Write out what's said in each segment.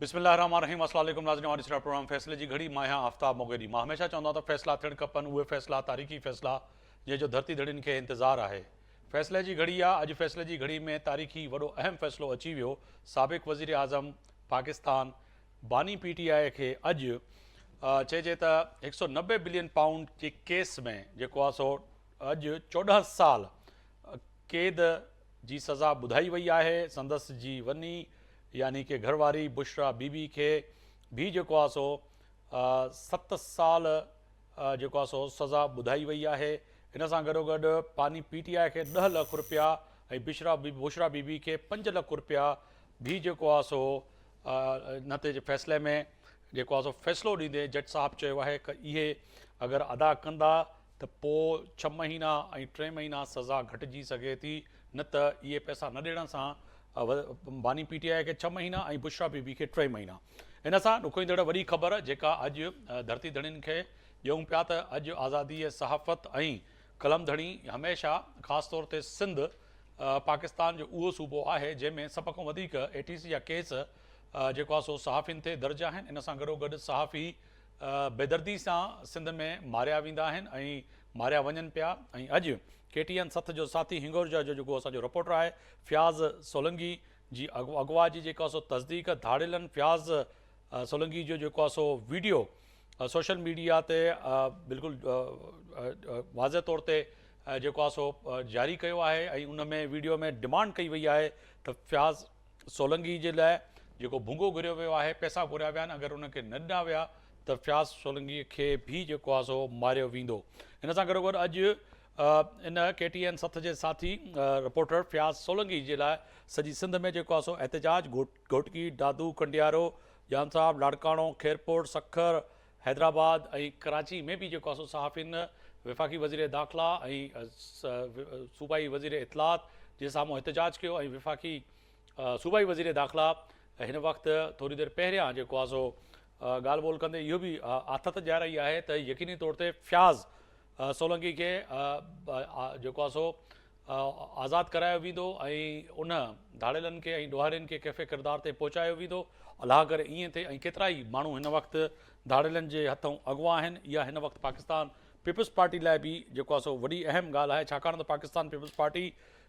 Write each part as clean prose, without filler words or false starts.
बिस्मिल्लाहिर्रहमानिर्रहीम अस्सलाम वालेकुम नाज़रीन। हमारी सिरा प्रोग्राम फ़ैसले जी घड़ी मां आहियां आफ्ताब मोगेरी। मां हमेशह चवंदो आहियां त फ़ैसला थियणु खपनि, उहे फ़ैसला तारीख़ी फ़ैसला जंहिंजो धरती धड़ियुनि खे इंतज़ारु आहे। फ़ैसले जी घड़ी आहे। अॼु फ़ैसले जी घड़ी में तारीख़ी वॾो अहम फ़ैसिलो अची वियो। साबिक़ वज़ीर आज़म पाकिस्तान बानी पीटीआई खे अॼु चइजे त 190 बिलियन पाउंड जे केस में जेको आहे सो अॼु 14 साल क़ैद जी सज़ा ॿुधाई वई आहे। संदसि जी वञी यानी कि घरवारी बुशरा बीबी खे भी जेको आहे सो 7 साल जेको आहे सो सज़ा ॿुधाई वई आहे। इन सां गॾोगॾु पानी पीटीआई खे 10 लाख रुपया ऐं बुशरा बीबी खे 5 लाख रुपया भी जेको आहे सो इन ते फ़ैसिले में जेको आहे सो फ़ैसिलो ॾींदे जज साहब चयो आहे कि इहे अगरि अदा कंदा त पोइ 6 महीना ऐं 3 महीना सज़ा घटिजी सघे थी, न त इहे पैसा न ॾियण सां बानी पीटीआई खे 6 महीना ऐं बुशरा बीबी खे 3 महीना। इन सां ॾुखोईंदड़ वॾी ख़बर जेका अॼु धरती धड़ियुनि खे ॾियूं पिया त अॼु आज़ादी सहाफ़त ऐं कलम धड़ी हमेशह ख़ासि तौर ते सिंध पाकिस्तान जो उहो सूबो आहे जंहिंमें सभ खां वधीक एटीसी जा केस जेको आहे सो सहाफ़ियुनि ते दर्ज आहिनि। इन सां गॾोगॾु सहाफ़ी बेदर्दी सां सिंध में मारिया वेंदा आहिनि ऐं मारिया वञनि पिया। ऐं अॼु KTN 7 जो साथी हिंगोर जो जेको असांजो रिपोर्टर आहे फ़ियाज़ सोलंगी जी अगवा जी जेको आहे सो तस्दीक धाड़ियलनि फ़ियाज़ सोलंगी जो जेको आहे सो वीडियो सोशल मीडिया ते बिल्कुलु वाज़े तौर ते जेको आहे सो जारी कयो आहे ऐं उन में वीडियो में डिमांड कई वई आहे त फ़ियाज़ सोलंगी जे लाइ जेको भुंगो घुरियो वियो आहे, पैसा घुरिया विया आहिनि, अगरि उनखे न ॾिना विया त फ़ियाज़ सोलंगी खे भी जेको आहे सो मारियो वेंदो। इन सां गॾोगॾु अॼु इन KTN 7 जे साथी रिपोर्टर फ़ियाज़ सोलंगी जे लाइ सॼी सिंध में जेको आहे सो एहतजाज घोटकी दादू कंडियारो जान साहब लाड़काणो खैरपुर सखर हैदराबाद ऐं कराची में भी जेको आहे सो सहाफ़ियुनि वफ़ाक़ी वज़ीर दाख़िला ऐं सूबाई वज़ीर इतलात जे साम्हूं एहतजाज कयो ऐं वफ़ाक़ी सूबाई वज़ीर दाख़िला हिन वक़्तु थोरी देरि पहिरियां जेको आहे सो ॻाल्हि ॿोल कंदे इहो बि आथत ॾियाराई आहे त यकीनी तौर ते फ़ियाज़ सोलंगी खे जेको आहे सो आज़ादु करायो वेंदो ऐं उन धाड़ियलनि खे ऐं ॾोहारियुनि खे कैफ़े किरदार ते पहुचायो वेंदो। अलाह करे ईअं थिए ऐं केतिरा ई माण्हू हिन वक़्तु धाड़ियलनि जे हथूं अॻुवा आहिनि। इहा हिन वक़्तु पाकिस्तान पीपल्स पार्टी लाइ बि जेको आहे सो वॾी अहम ॻाल्हि आहे, छाकाणि त पाकिस्तान पीपल्स पार्टी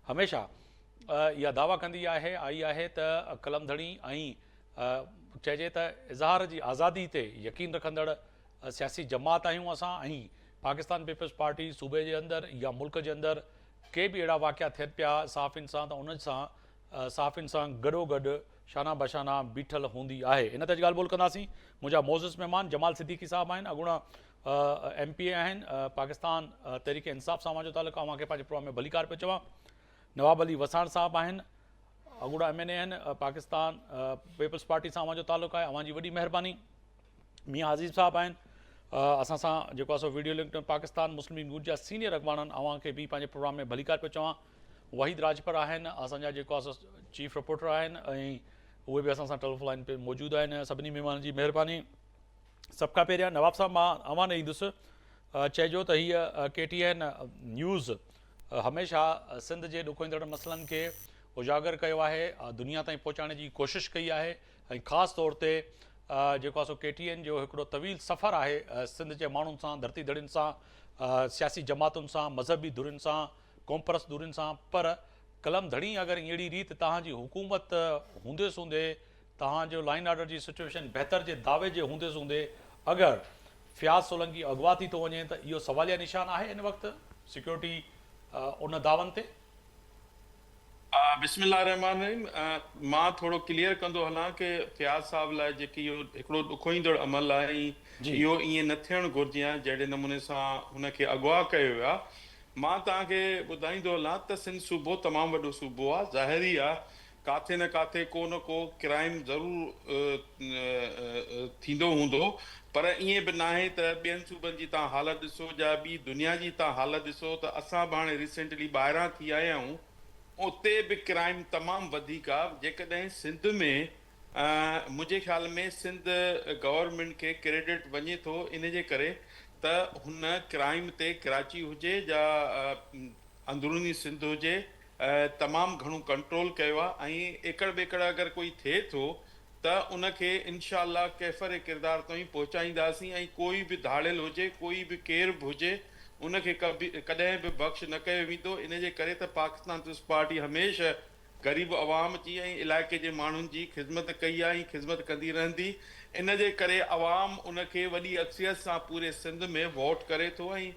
हमेशह इहा दावा कंदी आई आहे त कलम धड़ी ऐं चइजे त इज़हार जी आज़ादी ते यकीन रखंदड़ सियासी जमात आहियूं असां। ऐं पाकिस्तान पीपल्स पार्टी सूबे जे अंदरि या मुल्क जे अंदरि के बि अहिड़ा वाक़िया थियनि पिया सहाफ़ियुनि सां त उन्हनि सां सहाफ़ियुनि सां गॾोगॾु शाना बशाना बीठल हूंदी आहे। इन ते ॻाल्हि ॿोल कंदासीं। मुंहिंजा मोज़िज़ महिमान जमाल सिद्दीकी साहब आहिनि, अॻूणा MP आहिनि पाकिस्तान तहरीक इंसाफ़ सां मुंहिंजो तालुक़ु, अव्हांखे पंहिंजे प्रोग्राम में भलीकार पियो चवां। नवाब अली वसाण साहब आहिनि, अॻूणा MNA आहिनि पाकिस्तान पीपल्स पार्टी सां मुंहिंजो तालुक़ु आहे, अव्हांजी वॾी महिरबानी। मियां अज़ीज़ साहब आहिनि असां सां जेको आहे सो वीडियो लिंक पाकिस्तान मुस्लिम लीग नून जा सीनियर अॻवाननि, अव्हांखे बि पंहिंजे प्रोग्राम में भलीकार पियो चवां। वहीद राजपर आहिनि असांजा जेको आहे सो चीफ रिपोर्टर आहिनि ऐं उहे बि असां सां टेलीफोन लाइन ते मौजूदु आहिनि। सभिनी महिमाननि जी महिरबानी। सभ खां पहिरियां नवाब साहब मां अव्हां ॾे ईंदुसि। चइजो त हीअ KTN न्यूज़ हमेशह सिंध जे ॾुखोईंदड़ मसइलनि खे उजागर कयो आहे, दुनिया ताईं पहुचाइण जी कोशिशि कई आहे ऐं ख़ासि तौर ते जेको आहे सो KTN जो हिकिड़ो तवील सफ़र आहे सिंध जे माण्हुनि सां, धरती धड़ियुनि सां, सियासी जमातुनि सां, मज़हबी धुरियुनि सां, क़ौमपरस्त धुरियुनि सां। पर कलम धड़ी अगरि अहिड़ी रीति तव्हांजी हुकूमत हूंदे सूंदे, तव्हांजो लाइन ऑर्डर जी सिचुएशन बहितर जे दावे जे हूंदे सूंदे अगरि फ़ियाज़ सोलंगी अगवा थी थो वञे त इहो सवालिया निशान आहे इन वक़्तु सिक्योरिटी उन दावनि ते? बिस्मिल्लाहिर्रहमानिर्रहीम। मां थोरो क्लियर कंदो हलां कि फ़ियाज़ साहब लाइ जेकी इहो हिकिड़ो ॾुखोईंदड़ अमल आहे ऐं इहो ईअं न थियणु घुरिजे आहे जहिड़े नमूने सां हुनखे अगवा कयो वियो आहे। मां तव्हांखे ॿुधाईंदो हलां त सिंध सूबो तमामु वॾो सूबो आहे। ज़ाहिरी आहे काथे न काथे को न को क्राइम ज़रूरु थींदो हूंदो, पर ईअं बि न आहे त ॿियनि सूबनि जी तव्हां हालत ॾिसो या ॿी दुनिया जी तव्हां हालत ॾिसो त असां बि हाणे रिसेंटली ॿाहिरां थी आया आहियूं, उते बि क्राइम तमामु वधीक आहे। जेकॾहिं सिंध में मुंहिंजे ख़्याल में सिंध गवर्नमेंट खे क्रेडिट वञे थो इन जे करे त हुन क्राइम ते कराची हुजे या अंदरूनी सिंध हुजे तमामु घणो कंट्रोल कयो आहे। ऐं एकड़ बेकड़ अगरि कोई थिए थो त उनखे इनशाअल्लाह कैफ़र किरदार ताईं पहुचाईंदासीं ऐं कोई बि धाड़ियल हुजे, कोई बि केर बि हुजे, उनखे कॾहिं बि बख़्श न कयो वेंदो। इन जे करे त पाकिस्तान पीपल्स पार्टी हमेशह ग़रीब अवाम जी ऐं इलाइक़े जे माण्हुनि जी ख़िदमत कई आहे ऐं ख़िदमत कंदी रहंदी। इन जे करे अवाम उनखे वॾी अक्सरियत सां पूरे सिंध में वोट करे थो ऐं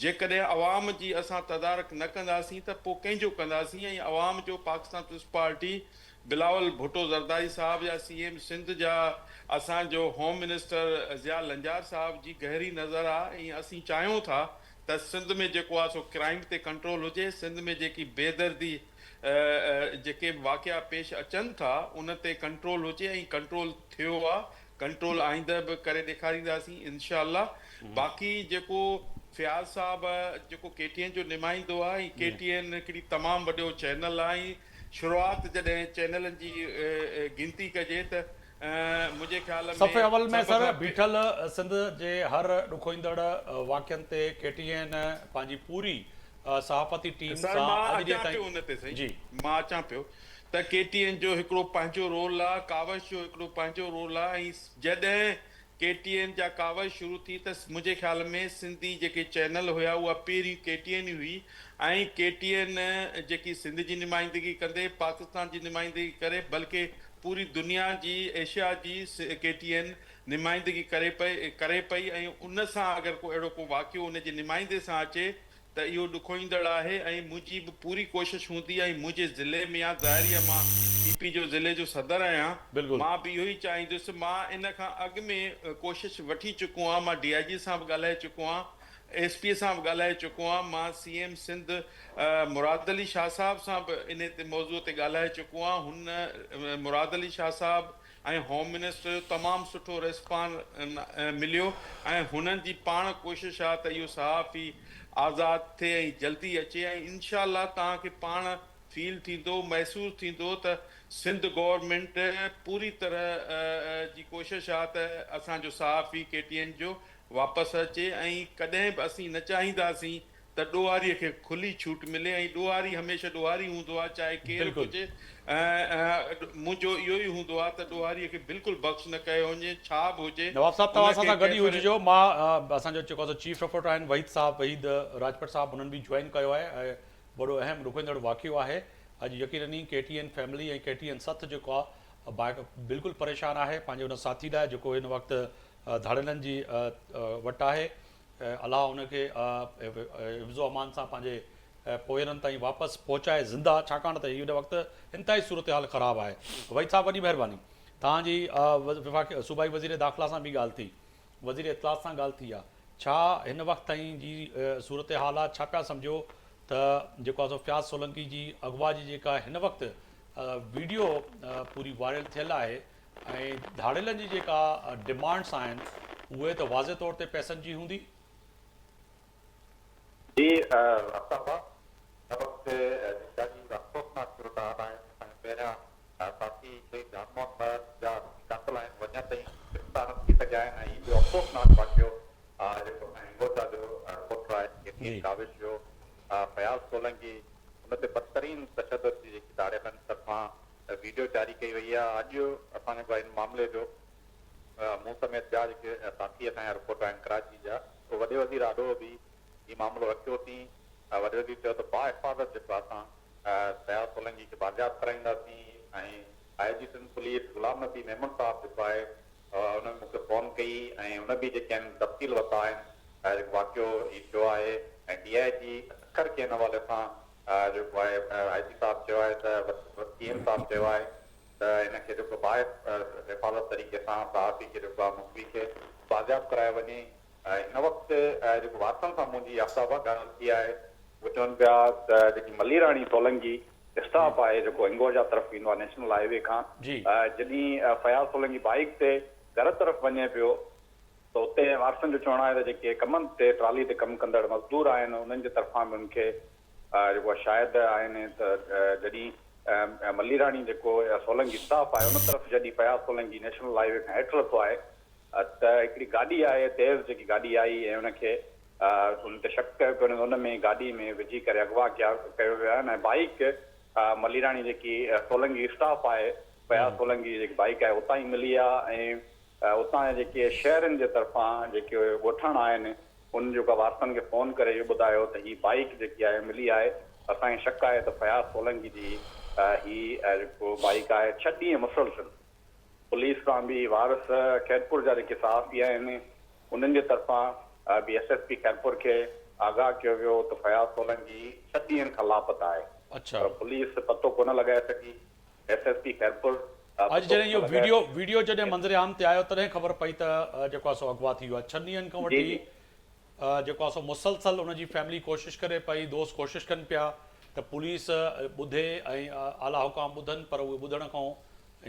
जेकॾहिं अवाम जी असां तदारक न कंदासीं त पोइ कंहिंजो कंदासीं। ऐं अवाम जो पाकिस्तान पीपल्स पार्टी बिलावल भुट्टो ज़रदारी साहब या CM सिंध जा असांजो होम मिनिस्टर ज़िया लंजार साहब जी गहरी नज़र आहे ऐं असीं चाहियूं था त सिंध में जेको आहे सो क्राइम ते कंट्रोल हुजे, सिंध में जेकी बेदर्दी जेके वाक़िया पेश अचनि था उन ते कंट्रोल हुजे ऐं कंट्रोल थियो आहे, कंट्रोल आईंदह बि करे ॾेखारींदासीं इंशाअल्लाह। बाक़ी जेको फयाज़ साहब जेको KTN जो निमाइंदो आहे, ऐं KTN हिकिड़ी तमामु वॾो चैनल आहे ऐं शुरूआति जॾहिं चैनलनि जी गिनती कजे त मुंहिंजे ख्याल में सफ़े अवल में सभ सर खां बीठल सिंध जे हर ॾुखोईंदड़ वाक़ियनि ते KTN पंहिंजी पूरी सहाफ़ती टीम सर सां मां अॼु जे अचां पियो ताईं उन ते जी सही मां अचां पियो त KTN जो हिकिड़ो पंहिंजो रोल आहे, कावश जो हिकिड़ो पंहिंजो रोल आहे। ऐं जॾहिं KTN जा कावश शुरू थी त मुंहिंजे ख़्याल में सिंधी जेके चैनल हुया उहा पहिरीं KTN ई हुई ऐं KTN जेकी सिंध जी नुमाइंदगी कंदे, पाकिस्तान जी नुमाइंदगी करे, बल्कि पूरी दुनिया जी, एशिया जी KTN नुमाइंदगी करे पई ऐं उन सां अगरि को अहिड़ो को वाक़ियो उन जे नुमाइंदे सां अचे त इहो ॾुखोईंदड़ आहे। ऐं मुंहिंजी बि पूरी कोशिशि हूंदी आहे, मुंहिंजे ज़िले में आहे, ज़ाहिरी आहे मां PP जो ज़िले जो सदर आहियां, बिल्कुलु मां बि इहो ई चाहींदुसि। मां इन खां अॻु में कोशिशि वठी चुको आहियां, मां DIG सां बि ॻाल्हाए चुको आहियां, SP सां बि ॻाल्हाए चुको आहियां, मां CM सिंध मुराद अली शाह साहब सां बि इन ते मौज़ूअ ते ॻाल्हाए चुको आहियां। हुन मुराद अली शाह साहब ऐं होम मिनिस्टर तमामु सुठो रिस्पॉन्स मिलियो ऐं हुननि जी पाण कोशिशि आहे त इहो सहाफ़ी आज़ादु थिए ऐं जल्दी अचे ऐं इंशाअल्लाह तव्हांखे पाण फील थींदो, महसूसु थींदो त सिंध गवर्नमेंट पूरी तरह जी कोशिशि आहे त असांजो सहाफ़ी KTN जो वापसि अचे ऐं कॾहिं बि असीं न चाहींदासीं त ॾोहारीअ खे खुली छूट मिले ऐं ॾोहारी हमेशह ॾोहारी हूंदो आहे, चाहे केरु बि हुजे। मुंहिंजो इहो ई हूंदो आहे त ॾोहारीअ खे बिल्कुलु बख़्श न कयो वञे, छा बि हुजे। नवाब साहब तव्हां असां सां गॾु ई उनखे हुजिजो। मां असांजो जेको आहे चीफ रिपोर्टर आहिनि वहीद राजपत साहब, हुननि बि जॉइन कयो आहे ऐं वॾो अहम ॾुखोईंदड़ वाक़ियो आहे। अॼु यकीननी KTN फैमिली ऐं KTN सथ जेको आहे बिल्कुलु परेशान आहे पंहिंजे हुन साथी लाइ जेको हिन वक़्तु धाड़ियलनि जी वटि आहे। अलाह हुनखे हिफ़्ज़ो अमान सां पंहिंजे पोयरनि ताईं वापसि पहुचाए ज़िंदा, छाकाणि त हिन वक़्तु इंतिहाई सूरत हाल ख़राबु आहे। वहीद साहब वॾी महिरबानी, तव्हांजी सूबाई वज़ीर दाख़िला सां बि ॻाल्हि थी, वज़ीर इत्तलात सां ॻाल्हि थी आहे, छा हिन वक़्त ताईं जी सूरत हाल आहे? छा पिया सम्झो त जेको आहे फयाज़ सोलंकी जी अगवा जी जेका हिन वक़्तु वीडियो पूरी वायरल थियल आहे ऐं धाड़ियलनि जी जेका डिमांड्स आहिनि उहे त वाज़े तौर ते पैसनि जी हूंदी? जी अफ़साबा वक़्तु जी अफ़सोसनाक सूरत हाल आहे। पहिरियां साथी शहीद जान मोहम्मद जा कातल आहिनि, वञा ताईं गिरफ़्तार न थी सघिया आहिनि ऐं इहो अफ़सोसनाक वाक़ियो जेको हिंगोजा जो पुटु आहे KTN काविश जो फयाज़ सोलंकी, हुन ते बदतरीन तशदुद जी जेकी धाड़ियलनि तरफ़ां वीडियो जारी कई वई आहे। अॼु असां जेको आहे इन मामले जो मूं समेत ॿिया जेके साथी असांजा रिपोर्टर आहिनि कराची जा, वॾे वज़ीर आॾो बि ही मामलो रखियो थी। वॾे वज़ीर चयो त बाहिफ़ाज़त जेको असां फयाज़ सोलंकी खे बाज़ियाब कराईंदासीं ऐं IG सिंध पुलिस गुलाम नबी मेमन साहब जेको आहे हुन मूंखे फ़ोन कई ऐं हुन बि जेके आहिनि तफ़सील वरिता आहिनि जेको वाक़ियो हीउ थियो आहे ऐं DIG अखर के हवाले सां जेको आहे IG साहब चयो आहे त CM साहब चयो आहे त हिनखे जेको बाहिफ़ाज़त तरीक़े सां सहाफ़ी खे जेको आहे मुखबी खे बाज़ियाब करायो वञे। हिन वक़्तु जेको वारसनि सां मुंहिंजी अफ़साबा ॻाल्हि थी आहे, उहे चवनि पिया त जेकी मली राणी सोलंकी स्टाफ आहे जेको हिंगोजा तरफ़ ईंदो आहे नेशनल हाईवे खां, जॾहिं फयाज़ सोलंकी बाइक ते घर तरफ़ वञे पियो त उते वारसनि जो चवणु आहे त जेके कमनि ते ट्राली ते कमु कंदड़ मज़दूर आहिनि उन्हनि जे तरफ़ां बि उनखे जेको आहे शायदि आहिनि त जॾहिं मली राणी जेको सोलंकी स्टाफ आहे उन तरफ़ जॾहिं फयाज़ सोलंकी नेशनल हाईवे खां हेठि लथो आहे त हिकिड़ी गाॾी आहे, तेज़ जेकी गाॾी आई ऐं उनखे उन ते शक कयो पियो, उन में गाॾी में विझी करे अगवा कयो वियो आहे ऐं बाइक मली राणी जेकी सोलंकी स्टाफ आहे फयाज़ सोलंकी जेकी बाइक आहे उतां ई मिली आहे ऐं उतां जे जेके शहरनि जे तरफ़ां जेके ॻोठाणा आहिनि उन जो वारसनि खे फ़ोन करे इहो ॿुधायो त हीअ बाइक जेकी आहे मिली आहे, असांखे शक आहे त फयाज़ सोलंकी जी हीअ जेको बाइक आहे 6 ॾींहं मुसलसिल पुलिस खां बि वारस खैरपुर जा जेके सहाफ़ी आहिनि उन्हनि जे तरफ़ां बि SSP खैरपुर खे आगाह कयो वियो त फयाज़ सोलंकी 6 ॾींहंनि खां लापता आहे। अच्छा, पर पुलिस पतो कोन लॻाए सघी। SSP खैरपुर अॼु जॾहिं इहो वीडियो जॾहिं मंज़र आम ते आयो तॾहिं ख़बर पई त जेको आहे सो अगवा थी वियो आहे। 6 ॾींहंनि खां वठी जेको आहे सो मुसलसल उनजी फैमिली कोशिशि करे पई, दोस्त कोशिशि कनि पिया त पुलिस ॿुधे ऐं आला हुकाम ॿुधनि, पर उहे ॿुधण खां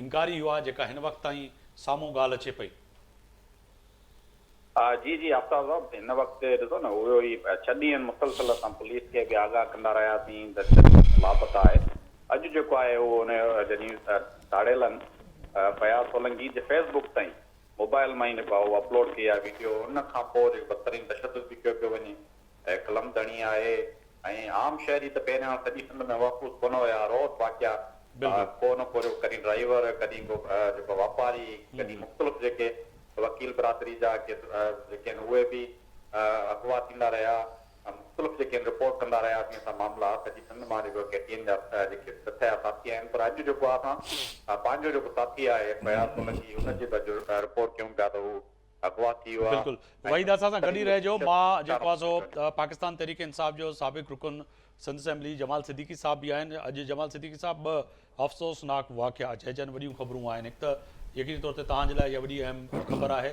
इनकारी हुआ, जेका हिन वक़्त ताईं साम्हूं ॻाल्हि अचे पई। जी जी आफ्ताब साहब, हिन वक़्तु ॾिसो न उहो ई 6 ॾींहंनि मुसलसल असां पुलिस खे बि आगाह कंदा रहियासीं त लापता आहे। अॼु जेको आहे उहो उन जॾहिं धाड़ेलनि फयाज़ सोलंकी जे फेसबुक ताईं मोबाइल मां ई जेको आहे उहो अपलोड कई आहे वीडियो, उन खां पोइ जेको बदतरीन तशदुद बि कयो पियो वञे ऐं कलमदणी आहे ऐं आम शहरी त पहिरियां सॼी सिंध में महफ़ूज़ कोन हुया, रोज़ वाक़िया को न को कॾहिं ड्राइवर, कॾहिं को जेको वापारी, कॾहिं मुख़्तलिफ़ जेके वकील बिरादरी जा जेके आहिनि उहे बि अगवा थींदा रहिया, मुख़्तलिफ़ जेके रिपोर्ट कंदा रहियासीं असां मामला सॼी सिंध मां जेको KTN जा जेके तथ्य साथी आहिनि। पर अॼु जेको आहे असां पंहिंजो जेको साथी आहे फयाज़ सोलंकी उनजी रिपोर्ट कयूं पिया त हू अगवा थी वियो आहे। बिल्कुलु, वहीद असां सां गॾु ई रहिजो। मां जेको आहे सो पाकिस्तान तहरीक इंसाफ़ जो साबिक़ रुकन सिंध असेंबली जमाल सिद्दीकी साहब बि आहिनि। अॼु जमाल सिद्दीकी साहब 2 अफ़सोसनाक वाक़िया चइजनि वॾियूं ख़बरूं आहिनि। हिकु त यकीनी तौर ते तव्हांजे लाइ इहा वॾी अहम ख़बर आहे,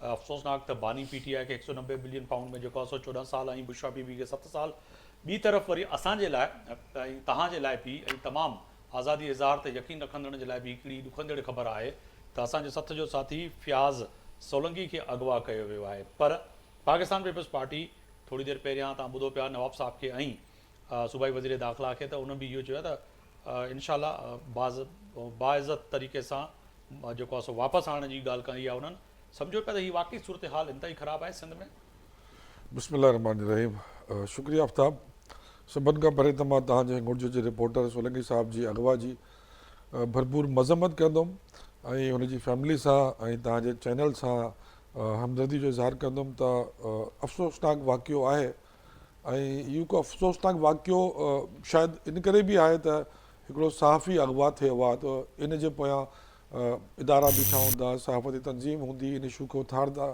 अफ़सोसनाक त बानी PTI खे 190 बिलियन पाउंड में जेको आहे सो 14 साल ऐं बुशरा बीबी खे 7 साल। ॿी तरफ़ वरी असांजे लाइ ऐं तव्हांजे लाइ बि ऐं तमामु आज़ादी इज़हार ते यकीन रखंदड़ जे लाइ बि हिकिड़ी ॾुखंदड़ ख़बर आहे त असांजे सथ जो साथी फयाज़ सोलंकी खे अगवा कयो वियो आहे। पर पाकिस्तान पीपल्स पार्टी थोड़ी देरि पहिरियां तव्हां ॿुधो पिया नवाब साहब खे ऐं सूबाई वज़ीर दाख़िला खे, त उन बि इहो चयो आहे त इंशाअल्लाह बाइज़त तरीक़े सां जेको आहे सो वापसि आणण जी ॻाल्हि कई आहे उन्हनि। सम्झो पिया त हीअ वाक़ई सूरत हाल इंतहाई ख़राबु आहे सिंध में। बिस्मिल्लाह रहमान रहीम। शुक्रिया आफ्ताब। सभिनि खां पहिरीं त मां तव्हांजे घुर्ज जे रिपोर्टर सोलंकी साहब जी अगवा जी भरपूर मज़म्मत कंदुमि ऐं हुनजी फैमिली सां ऐं तव्हांजे चैनल सां हमदर्दी जो इज़हार कंदुमि त अफ़सोसनाक वाक़ियो आहे ऐं इहो को अफ़सोसनाक वाक़ियो शायदि इन करे बि आहे त हिकिड़ो सहाफ़ी अगवा थियो आहे, त इन जे पोयां इदारा बीठा हूंदा, सहाफ़ती तंज़ीम हूंदी, इन इशू खे उथारंदा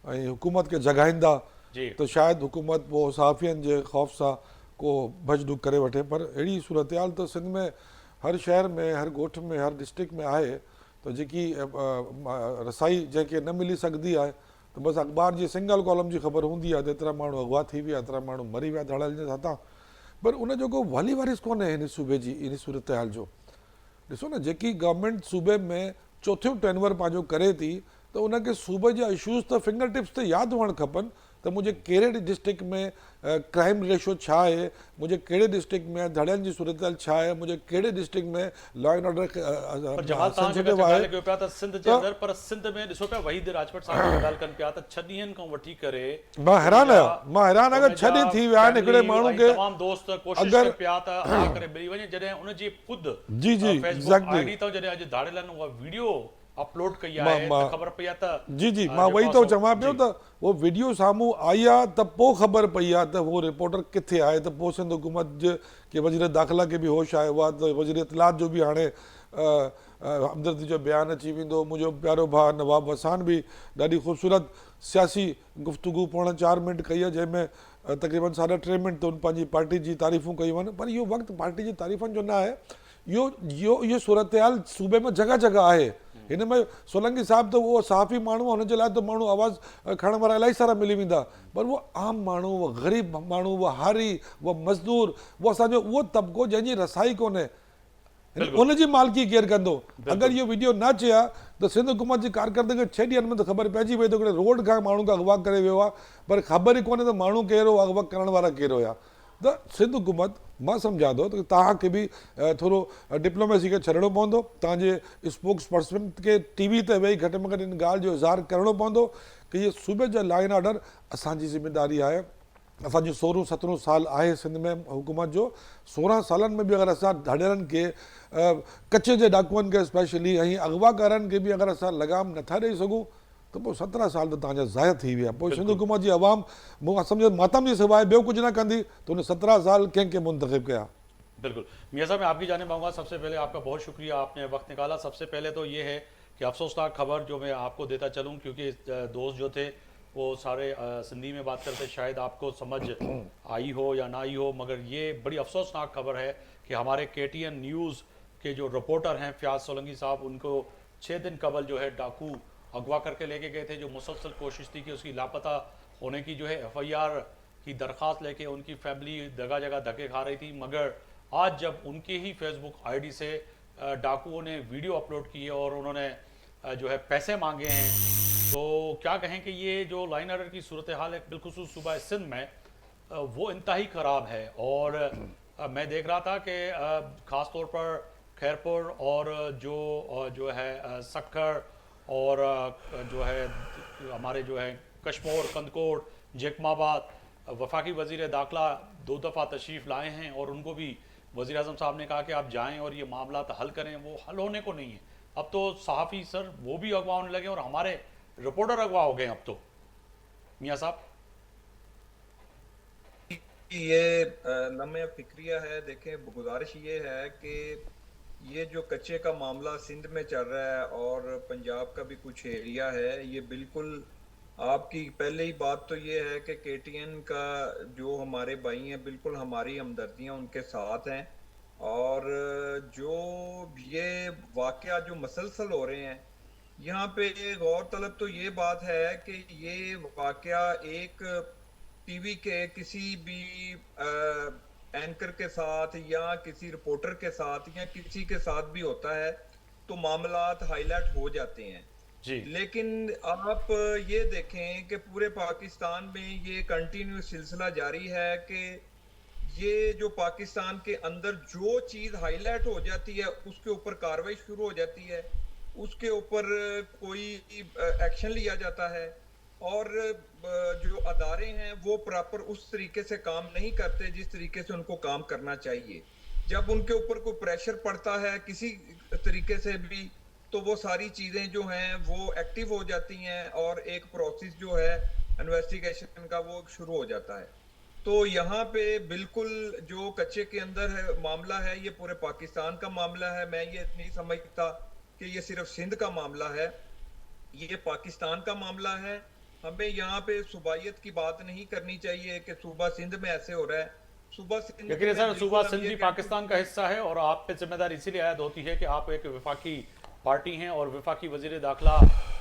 ऐं हुकूमत खे जॻाईंदा त शायदि हुकूमत पोइ सहाफ़ियुनि जे ख़ौफ़ सां को भॼडुक करे वठे। पर अहिड़ी सूरत हाल त सिंध में हर शहर में, हर ॻोठ में, हर डिस्ट्रिक्ट में आहे त जेकी रसाई जंहिंखे न मिली सघंदी आहे त बसि अख़बार जी सिंगल कॉलम जी ख़बर हूंदी आहे त एतिरा माण्हू अगवा थी विया, एतिरा माण्हू मरी विया धड़ल जे हथां। पर उन जो को वली वारिस कोन्हे हिन सूबे जी इन सूरत हाल जो। ॾिसो न, जेकी गवर्नमेंट सूबे में चोथियों टेनवर पंहिंजो करे थी त उनखे सूबे जा इशूज़ त फिंगर टिप्स ते यादि हुअणु खपनि त मुंहिंजे कहिड़े डिस्ट्रिक्ट में क्राइम रेशो छा आहे, मुंहिंजे कहिड़े डिस्ट्रिक्ट में धड़नि जी सूरत हाल छा आहे, मुंहिंजे कहिड़े डिस्ट्रिक्ट में लॉ एंड ऑर्डर सेंसिटिव आहे। त सिंध जे अंदरि, पर सिंध में ॾिसो पिया वहीद राजपत साहब ॻाल्हि कनि पिया त 6 ॾींहंनि खां वठी करे मां हैरान आहियां अगरि 6 ॾींहं थी विया आहिनि हिकिड़े माण्हू खे, तमामु दोस्त कोशिशि कनि पिया त आ करे मिली वञे, जॾहिं उनजी ख़ुदि जी जी फेसबुक आईडी तां जॾहिं अॼु धाड़ेलनि उहा वीडियो अपलोड कई आहे त ख़बर पई आहे त जी जी मां वही तो चवां पियो त वो वीडियो साम्हूं आई आहे त पोइ ख़बर पई आहे त उहो रिपोर्टर किथे आहे, त पोइ सिंध हुकूमत जे वज़ीर दाख़िला खे बि होश आयो आहे त वज़ीर इतलात जो बि हाणे हमदर्दी जो बयानु अची वेंदो। मुंहिंजो प्यारो भाउ नवाब हसान बि ॾाढी ख़ूबसूरत सियासी गुफ़्तगू 4.25 मिंट कई आहे, जंहिंमें तक़रीबन 3.5 मिंट त उन पंहिंजी पार्टी जी तारीफ़ूं कयूं आहिनि। पर इहो वक़्तु पार्टी जी तारीफ़ुनि जो न आहे, इहो सूरत हाल सूबे में जॻह जॻह आहे। हिन में सोलंकी साहब त उहो सहाफ़ी माण्हू आहे, हुनजे लाइ त माण्हू आवाज़ु खणण वारा इलाही सारा मिली वेंदा, पर उहो आम माण्हू, उहो ग़रीब माण्हू, उहो हारी, उहो मज़दूर, उहो असांजो उहो तबिको जंहिंजी रसाई कोन्हे, उनजी मालिकी केरु कंदो। अगरि इहो वीडियो न अचे हा त सिंध हुकूमत जी कारकर्दगी 6 ॾींहंनि में त ख़बर पइजी वई त हिकिड़े रोड खां माण्हू खे अगवा करे वियो आहे, पर ख़बर ई कोन्हे त माण्हू केरु हो, अगवा करण वारा केरु हुया। त सिंध हुकूमत मां सम्झां थो त तव्हांखे बि थोरो डिप्लोमेसी खे छॾिणो पवंदो, तव्हांजे स्पोक्स पर्सन खे TV ते वेही घटि में घटि इन ॻाल्हि जो इज़हार करिणो पवंदो कि इहे सूबे जा लॉ एंड ऑर्डर असांजी ज़िमेदारी आहे। असांजो 16-17 साल आहे सिंध में हुकूमत जो, 16 सालनि में बि अगरि असां ढाढरनि खे कच्चे जे डाकुअनि खे स्पेशली ऐं अगवाकारनि खे बि अगरि असां लगाम नथा ॾेई सघूं त पोइ 17 साल त तव्हांजा ज़ाया थी विया। पोइ सिंध हुकूमत जी अवाम मूंखां सम्झो मातम जे सवाइ ॿियो कुझु न कंदी त उन 17 साल कंहिंखे मुंतखब कया। बिल्कुल मियाँ साहब, मैं आपकी जानिब आऊँगा। सबसे पहले आपका बहुत शुक्रिया, आपने वक्त निकाला। सबसे पहले तो ये है कि अफसोसनाक खबर जो मैं आपको देता चलूँ, क्योंकि दोस्त जो थे वो सारे सिंधी में बात करते, शायद आपको समझ आई हो या ना आई हो, मगर ये बड़ी अफसोसनाक खबर है कि हमारे KTN न्यूज़ के जो रिपोर्टर हैं फयाज सोलंकी साहब, उनको 6 दिन कबल जो है डाकू अगवा करके लेके गए थे, जो मुसलसल कोशिश थी कि उसकी लापता होने की जो है FIR की दरख्वास्त लेके उनकी फैमिली जगह जगह धक्के खा रही थी। मगर आज जब उनके ही फेसबुक ID से डाकुओं ने वीडियो अपलोड की है और उन्होंने जो है पैसे मांगे हैं, तो क्या कहें कि ये जो लाइन ऑर्डर की सूरत हाल है बिलखुसूस सूबा सिंध में, वो इंतहाई ख़राब है। और मैं देख रहा था कि ख़ास तौर पर खैरपुर और जो है सक्खर और जो है हमारे जो है कश्मोर, कंदकोट, जैकमाबाद, वफाकी वज़ीर दाखिला 2 दफ़ा तशरीफ़ लाए हैं और उनको भी वज़ीर आज़म साहब ने कहा कि आप जाएं और ये मामला हल करें। वो हल होने को नहीं है। अब तो सहाफ़ी सर वो भी अगवा होने लगे और हमारे रिपोर्टर अगवा हो गए अब तो। मियाँ साहब, ये लम्हे फिक्रिया है। देखें, गुजारिश ये है कि ये जो कच्चे का मामला सिंध में चल रहा है और पंजाब का भी कुछ एरिया है, ये बिल्कुल आपकी पहले ही बात तो ये है कि KTN का जो हमारे भाई हैं, बिल्कुल हमारी हमदर्दियाँ उनके साथ हैं। और जो ये वाक़या जो मसलसल हो रहे हैं, यहाँ पे गौर तलब तो ये बात है कि ये वाक़या एक टीवी के किसी भी एंकर के साथ या किसी रिपोर्टर के साथ या किसी के साथ भी होता है तो मामलात हाईलाइट हो जाते हैं जी। लेकिन आप ये देखें कि पूरे पाकिस्तान में ये कंटिन्यू सिलसिला जारी है कि ये जो पाकिस्तान के अंदर जो चीज हाईलाइट हो जाती है उसके ऊपर कार्रवाई शुरू हो जाती है, उसके ऊपर कोई एक्शन लिया जाता है। और जो अदारे हैं वो प्रॉपर उस तरीके से काम नहीं करते जिस तरीके से उनको काम करना चाहिए। जब उनके ऊपर कोई प्रेशर पड़ता है किसी तरीके से भी, तो वो सारी चीजें जो हैं वो एक्टिव हो जाती हैं और एक प्रोसेस जो है इन्वेस्टिगेशन का वो शुरू हो जाता है। तो यहाँ पे बिल्कुल जो कच्चे के अंदर है मामला है, ये पूरे पाकिस्तान का मामला है। मैं ये नहीं समझता कि ये सिर्फ सिंध का मामला है, ये पाकिस्तान का मामला है। हमें यहाँ पे सूबाइयत की बात नहीं करनी चाहिए कि सूबा सिंध में ऐसे हो रहा है। सूबा सिंध लेकिन सर सूबा सिंध भी पाकिस्तान का हिस्सा है और आप पे जिम्मेदारी इसीलिए आयद होती है कि आप एक वफाकी पार्टी हैं और वफाकी वजीर दाखिला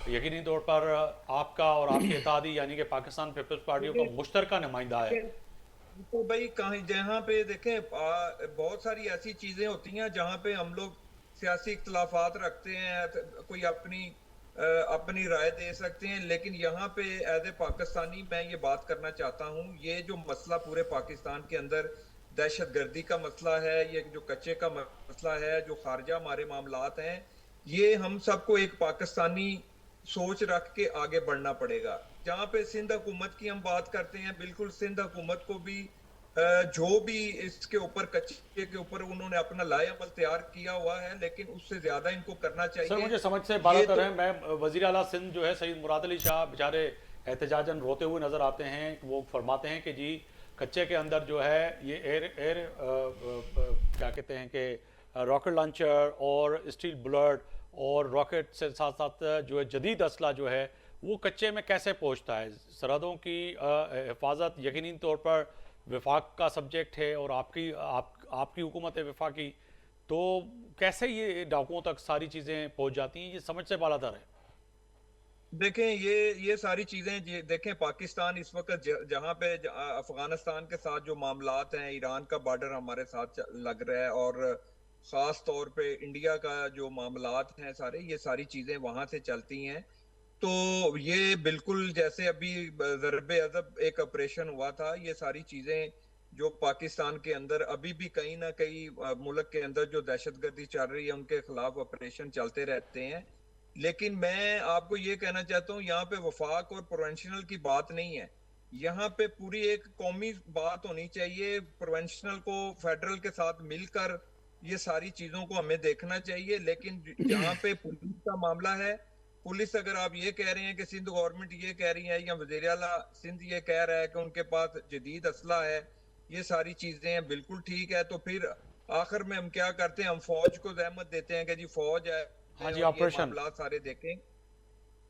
यकीनी तौर पर आपका और आपके इत्तेहादी यानी कि पाकिस्तान पीपल्स पार्टियों का मुश्तरका नुमाइंदा है। तो भाई कहीं जहाँ पे देखें बहुत सारी ऐसी चीजें होती हैं जहाँ पे हम लोग सियासी इख्तलाफात रखते हैं, कोई अपनी राय दे सकते हैं, लेकिन यहाँ पे एज ए पाकिस्तानी मैं ये बात करना चाहता हूँ, ये जो मसला पूरे पाकिस्तान के अंदर दहशतगर्दी का मसला है, ये जो कच्चे का मसला है, जो खारजा हमारे मामलात हैं, ये हम सबको एक पाकिस्तानी सोच रख के आगे बढ़ना पड़ेगा। जहाँ पे सिंध हुकूमत की हम बात करते हैं, बिल्कुल सिंध हुकूमत को भी जो भी इसके ऊपर कच्चे के ऊपर उन्होंने अपना लाए अमल तैयार किया हुआ है, लेकिन उससे ज्यादा इनको करना चाहिए। सर मुझे समझ से बात कर रहे हैं, मैं वजीर आला सिंध जो है सईद मुराद अली शाह बेचारे एहतजाजन रोते हुए नजर आते हैं। वो फरमाते हैं कि जी कच्चे के अंदर जो है ये एयर क्या कहते हैं कि रॉकेट लॉन्चर और स्टील बुलेट और रॉकेट से साथ साथ जो है जदीद असला जो है वो कच्चे में कैसे पहुंचता है। सरहदों की हिफाजत यकीनी तौर पर विफाक का सब्जेक्ट है और आपकी हुकूमत है विफाकी, तो कैसे ये डाकुओं तक सारी चीज़ें पहुंच जाती हैं, ये समझ से बालातर है। देखें ये सारी चीजें देखें, पाकिस्तान इस वक्त जहाँ पे अफगानिस्तान के साथ जो मामलात हैं, ईरान का बॉर्डर हमारे साथ लग रहा है और खास तौर पे इंडिया का जो मामलात हैं सारे, ये सारी चीजें वहां से चलती हैं। तो ये बिल्कुल जैसे अभी ज़रबे अज़ब एक ऑपरेशन हुआ था, ये सारी चीजें जो पाकिस्तान के अंदर अभी भी कहीं ना कहीं मुल्क के अंदर जो दहशतगर्दी चल रही है उनके खिलाफ ऑपरेशन चलते रहते हैं। लेकिन मैं आपको ये कहना चाहता हूँ, यहाँ पे वफाक और प्रोवेंशनल की बात नहीं है, यहाँ पे पूरी एक कौमी बात होनी चाहिए, प्रोविंशनल को फेडरल के साथ मिलकर ये सारी चीजों को हमें देखना चाहिए। लेकिन जहाँ पे पुलिस का मामला है, पुलिस अगर आप ये कह रहे हैं कि सिंध गवर्नमेंट ये कह रही है या वज़ीर आला सिंध ये कह रहा है कि उनके पास जदीद असला है, ये सारी चीजें हैं, बिल्कुल ठीक है, तो फिर आखिर में हम क्या करते हैं, हम फौज को जहमत देते हैं कि जी फौज है हाँ जी, और ये ऑपरेशन। मामला सारे देखें।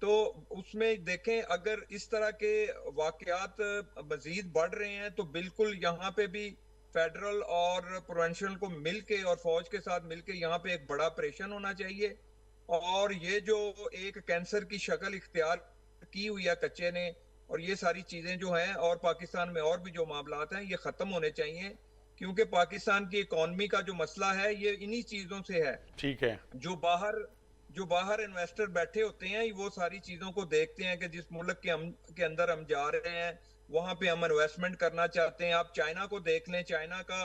तो उसमें देखें अगर इस तरह के वाकयात मजीद बढ़ रहे हैं तो बिल्कुल यहाँ पे भी फेडरल और प्रोविंशियल को मिलके और फौज के साथ मिलके यहाँ पे एक बड़ा ऑपरेशन होना चाहिए। और ये जो एक कैंसर की शक्ल इख्तियार की हुई है कच्चे ने, और ये सारी चीजें जो हैं, और पाकिस्तान में और भी जो मामलात हैं, ये खत्म होने चाहिए, क्योंकि पाकिस्तान की इकॉनमी का जो मसला है ये इन्हीं चीजों से है। ठीक है। जो बाहर इन्वेस्टर बैठे होते हैं वो सारी चीजों को देखते हैं कि जिस मुल्क के अंदर हम जा रहे हैं वहां पे हम इन्वेस्टमेंट करना चाहते हैं। आप चाइना को देख लें, चाइना का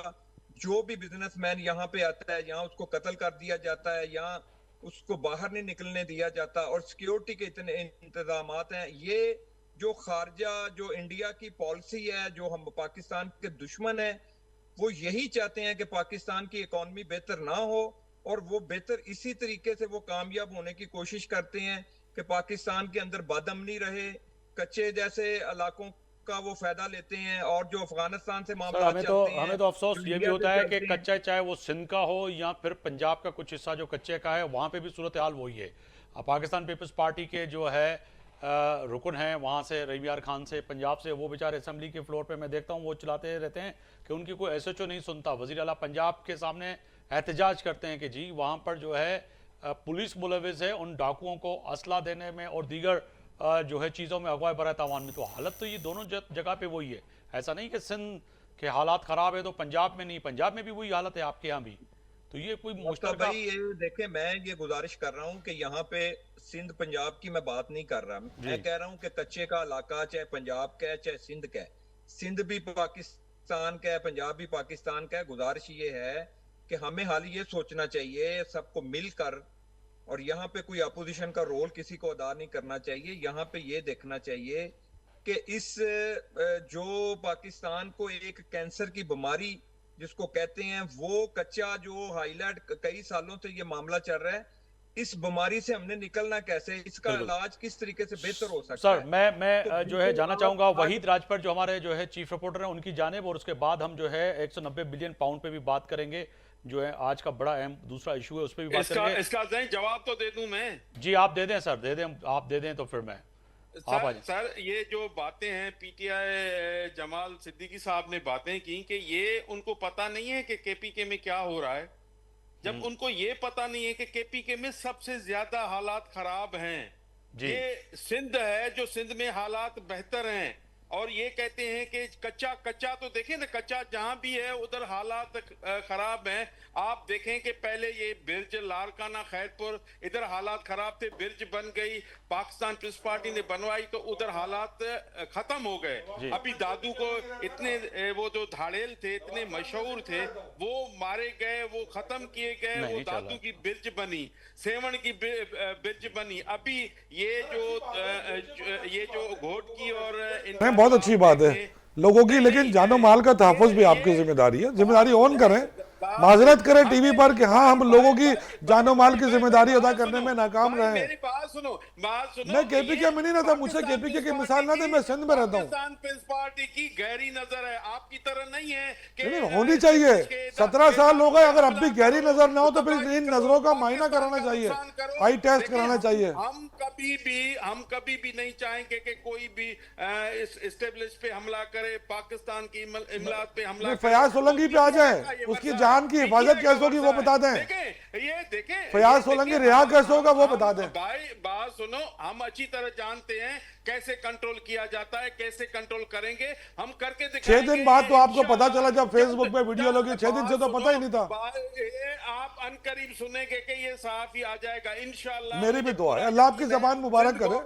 जो भी बिजनेसमैन यहाँ पे आता है, यहाँ उसको कत्ल कर दिया जाता है, यहाँ उसको बाहर नहीं निकलने दिया जाता, और सिक्योरिटी के इतने इंतजामात हैं। ये जो खारजा जो इंडिया की पॉलिसी है, जो हम पाकिस्तान के दुश्मन है, वो यही चाहते हैं कि पाकिस्तान की इकॉनमी बेहतर ना हो, और वो बेहतर इसी तरीके से वो कामयाब होने की कोशिश करते हैं कि पाकिस्तान के अंदर बदअमनी रहे, कच्चे जैसे इलाकों का वो फायदा लेते हैं, और जो अफगानिस्तान से सर मामला चलते हैं, हमें तो अफसोस ये भी इंडिया होता से है कि चलते हैं। कच्चा चाहे वो सिंध का हो या फिर पंजाब का कुछ हिस्सा जो कच्चे का है, वहाँ पे भी सूरत हाल वही है। पाकिस्तान पीपल्स पार्टी के जो है रुकन हैं वहाँ से, रहीम यार खान से, पंजाब से, वो बेचारे असेंबली के फ्लोर पे मैं देखता हूँ वो चलाते रहते हैं कि उनकी कोई एसएचओ नहीं सुनता। वज़ीर आला पंजाब के सामने एहतजाज करते हैं कि जी वहाँ पर जो है पुलिस मुलविस है उन डाकुओं को असला देने में और दीगर जो है चीज़ों में अगवा बरत आवान में। तो हालत तो ये दोनों जगह पे वही है। ऐसा नहीं कि सिंध के हालात ख़राब है तो पंजाब में नहीं, पंजाब में भी वही हालत है आपके यहाँ भी। तो ये कोई तो मुश्तरका। भाई ये देखें, मैं ये गुजारिश कर रहा हूँ कि यहाँ पे सिंध पंजाब की मैं बात नहीं कर रहा, मैं कह रहा हूँ कि कच्चे का इलाका चाहे पंजाब का है चाहे सिंध का है, सिंध भी पाकिस्तान का है, पंजाब भी पाकिस्तान का है। गुजारिश ये है कि हमें हाल ये सोचना चाहिए सबको मिलकर, और यहाँ पे कोई अपोजिशन का रोल किसी को अदा नहीं करना चाहिए। यहाँ पे ये देखना चाहिए कि इस जो पाकिस्तान को एक कैंसर की बीमारी जिसको कहते हैं, वो कच्चा जो हाईलाइट कई सालों से ये मामला चल रहा है, इस बीमारी से हमने निकलना कैसे, इसका बिल्कुल। इलाज किस तरीके से बेहतर हो सकता सर है। मैं तो जो है बिल्कुल जाना आप चाहूँगा आज वहीद राजपूत जो हमारे जो है चीफ रिपोर्टर हैं उनकी जानिब, और उसके बाद हम जो है 190 बिलियन पाउंड पे भी बात करेंगे, जो है आज का बड़ा अहम दूसरा इशू है, उस पर भी बात करेंगे। इसका जवाब तो दे दूं मैं। जी आप दे दें सर, दे दें, आप दे दें तो फिर मैं आप आ जाएं। सर ये जो बातें हैं पीटीआई जमाल सिद्दीकी साहब ने बातें की कि ये उनको पता नहीं है कि केपीके में क्या हो रहा है। जब उनको ये पता नहीं है कि केपीके में सबसे ज्यादा हालात खराब हैं, जी। ये सिंध है जो सिंध में हालात बेहतर हैं, और ये कहते हैं कि कच्चा तो देखें ना, कच्चा जहां भी है उधर हालात खराब हैं। आप देखें कि पहले ये बिरज लारकाना खैरपुर, इधर हालात खराब थे, बिरज बन गई, पाकिस्तान पीपल्स पार्टी ने बनवाई तो उधर हालात खत्म हो गए। अभी दादू को इतने वो जो धाड़ेल थे, इतने मशहूर थे, वो मारे गए, वो खत्म किए गए, वो नहीं चला। दादू की बिरज बनी, सेवन की बिरज बनी। अभी ये जो घोट की और नहीं, बहुत अच्छी बात है लोगों की, लेकिन जानो माल का तहफ़्फ़ुज़ भी आपकी जिम्मेदारी है। जिम्मेदारी ऑन करें, माजरत करें टीवी पर कि हाँ हम लोगों की जानो माल की जिम्मेदारी अदा करने में नाकाम रहे। मेरी बात सुनो। मैं केपीके में नहीं रहता, मुझसे केपीके की मिसाल ना दे, मैं सिंध में रहता हूँ। पाकिस्तान पीपल्स पार्टी की गहरी नजर है, आपकी तरह नहीं है कि नहीं, होनी चाहिए। 17 साल हो गए, अगर अब भी गहरी नजर ना हो तो फिर इन नजरों का मायना कराना चाहिए, आई टेस्ट कराना चाहिए। हम कभी भी नहीं चाहेंगे कि कोई भी इस एस्टेब्लिश पे हमला करे, पाकिस्तान की इमलात पे हमला करे। फयाज सोलंकी पे आ जाए, उसकी जान की हिफाजत कैसे होगी वो बता दें। देखें फयाज सोलंकी रिहा कैसे होगा वो बता दें। भाई बात सुनो, हम अच्छी तरह जानते हैं कैसे कंट्रोल किया जाता है, कैसे कंट्रोल करेंगे, हम करके दिखाएंगे। 6 दिन बाद तो आपको पता चला जब फेसबुक पे वीडियो लगी, 6 दिन से तो पता ही नहीं था। आप अनकरीब सुनेंगे कि ये साफ आ जाएगा इंशाल्लाह। मेरी भी दुआ है, अल्लाह आपकी जबान मुबारक करे,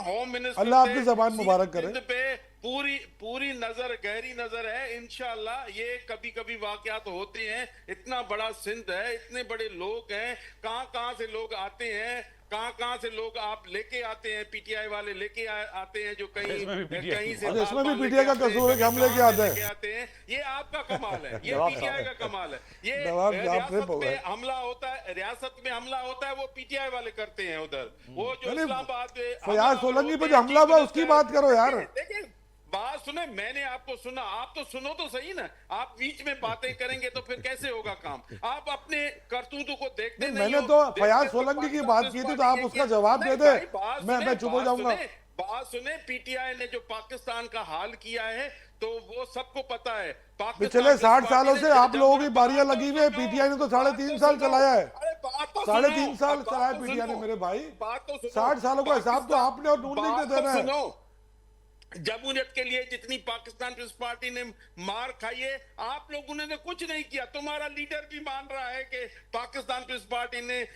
होम मिनिस्टर अल्लाह आपकी जबान मुबारक करे। पे पूरी नजर, गहरी नजर है इंशाल्लाह। ये कभी कभी वाकयात होते हैं, इतना बड़ा सिंध है, इतने बड़े लोग हैं, कहां से लोग आते हैं, कहां से लोग आप लेके आते हैं, पीटीआई वाले लेके आते हैं, जो कहीं इसमें भी PTI कहीं से अच्छा, इसमें भी बाल-बाल PTI का लेके आते कसूर है कि हम हैं, लेके आते हैं। लेके आते हैं। ये आपका कमाल है, ये जवाब पीटीआई साहब। का कमाल है। ये जवाब साहब रियासत से बोल रहे में हैं। हमला होता है, रियासत में हमला होता है, वो पीटीआई वाले करते हैं उधर। वो जो नहीं, इस्लामाबाद में फयाज हमला सोलंकी पे होते जो हैं, हमला हुआ चीफ उसकी मिनिस्टर- बात करो यार। देखिए बात सुने, मैंने आपको सुना, आप तो सुनो तो सही ना। आप बीच में बातें करेंगे तो फिर कैसे होगा काम? आप अपने करतूतों को देखते नहीं, नहीं मैंने हो। तो देखते फयाज तो सोलंकी की पाकिस्तान बात पीपल्स की थी, तो पार्टी आप ये उसका क्या- जवाब नहीं दे दे। भाई, बात मैं सुने, चुप हो बात जाऊंगा। सुने, बात सुने, पीटीआई ने जो पाकिस्तान का हाल किया है तो वो सबको पता है। पाकिस्तान पिछले पीपल्स 60 पार्टी सालों ने से आप जब- लोगों की बारियां बात तो लगी हुई है। सुनो, पीटीआई ने तो बात 3.5 साल सुनो। चलाया है। अरे बात तो 3.5 सुनो, साल अब बात चलाया तो पीटीआई ने सुनो। मेरे भाई। बात तो सुनो। 60 सालों का हिसाब तो पाकिस्तान- आपने और नून लीग ने बात तो देना है। सुनो। जमहूरियत के लिए जितनी पाकिस्तान पीपल्स पार्टी ने मार खाई है, आप लोगों ने तो कुछ नहीं किया। तुम्हारा लीडर भी मान रहा है कि पाकिस्तान पीपल्स पार्टी ने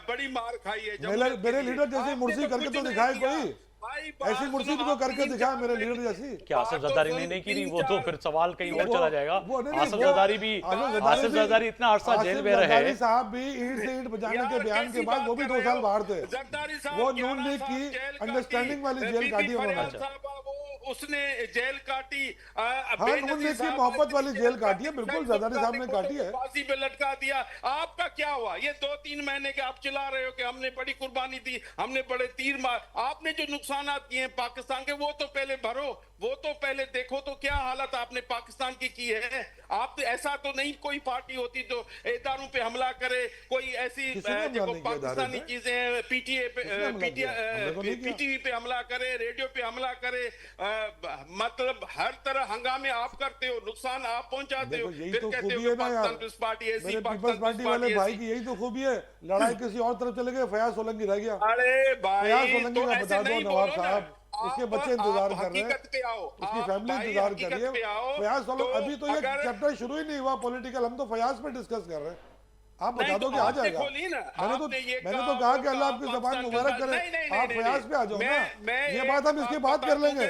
बड़ी मार खाई है जमहूरियत के मेरे लिए। लीडर जैसी आपने मुर्सी करके कुछ तो नहीं दिखाए किया। कोई। भाई बात ऐसी मुर्सी सुनो, तो आप करके 3 दिखाए 4 मेरे लीडर जैसी। क्या आसिफ जरदारी ने नहीं की थी? वो तो फिर सवाल कहीं और चला जाएगा। वो नहीं, आसिफ वो- जरदारी भी, आसिफ भी- जरदारी इतना अरसा आसिफ जेल में जरदारी रहे। साहब भी ईंट से ईंट बजाने के यार, बयान के कैसी बाद बात वो भी कर 2 रहे साल हो? बाहर थे। जरदारी साहब वो 11 नून लीग साल की जेल अंडरस्टैंडिंग वाली काटी। जेल बीबी काटी उन्होंने। फरियाद साहबा, वो उसने जेल काटी। हाँ, नून लीग की मोहब्बत वाली जेल काटी है, बिल्कुल जरदारी साहब ने काटी है। फांसी पे लटका दिया। आपका क्या हुआ? ये 2-3 महीने के आप चिल्ला रहे हो कि हमने बड़ी कुर्बानी दी, हमने बड़े तीर मार। आपने जो नुकसान किए हैं पाकिस्तान के, वो तो पहले भरो, वो तो पहले देखो तो क्या हालत आपने पाकिस्तान की है। आप ऐसा तो नहीं कोई पार्टी होती जो इदारों पे हमला करे, कोई ऐसी किसी ने हमला जो नहीं किया पाकिस्तानी इदारे पे। चीजें पीटीए पे किसने हमला किया? हमने तो नहीं किया। पीटीवी पे हमला करे, रेडियो पे हमला करे, मतलब हर तरह हंगामे आप करते हो, नुकसान आप पहुंचाते हो, देखो, यही फिर तो कहते हो खूबी कि है ना पाकिस्तान यार। पीपल्स पार्टी ऐसी, मेरे पाकिस्तान पीपल्स पार्टी वाले पीपल्स भाई ऐसी। की यही तो खूबी है। लड़ाई किसी और तरफ चले गए, फयाज सोलंकी रह गया। अरे फयाज भाई सोलंकी तो का ऐसे बता दो नहीं नवाब बोलो ना। साहब, उसके आप- बच्चे इंतजार आप कर रहे हैं, हकीकत पे आओ, उसकी आप फैमिली भाई इंतजार कर हकीकत रही है। पे आओ, फयाज सोलंकी तो अभी तो ये अगर- चैप्टर शुरू ही नहीं हुआ पॉलिटिकल, हम तो फयाज पे डिस्कस कर रहे हैं। आप बता नहीं, दो तो कि आ आपने जाएगा। खोली ना, मैंने आपने ये तो कहा, कहा वो कि अल्लाह कहा, आपकी जबान पाकिस्तान मुबारक के करे। नहीं, नहीं, आप नहीं, फयाज पे आ जाओ ना। मैं ये एक बात हम इसके बाद कर लेंगे।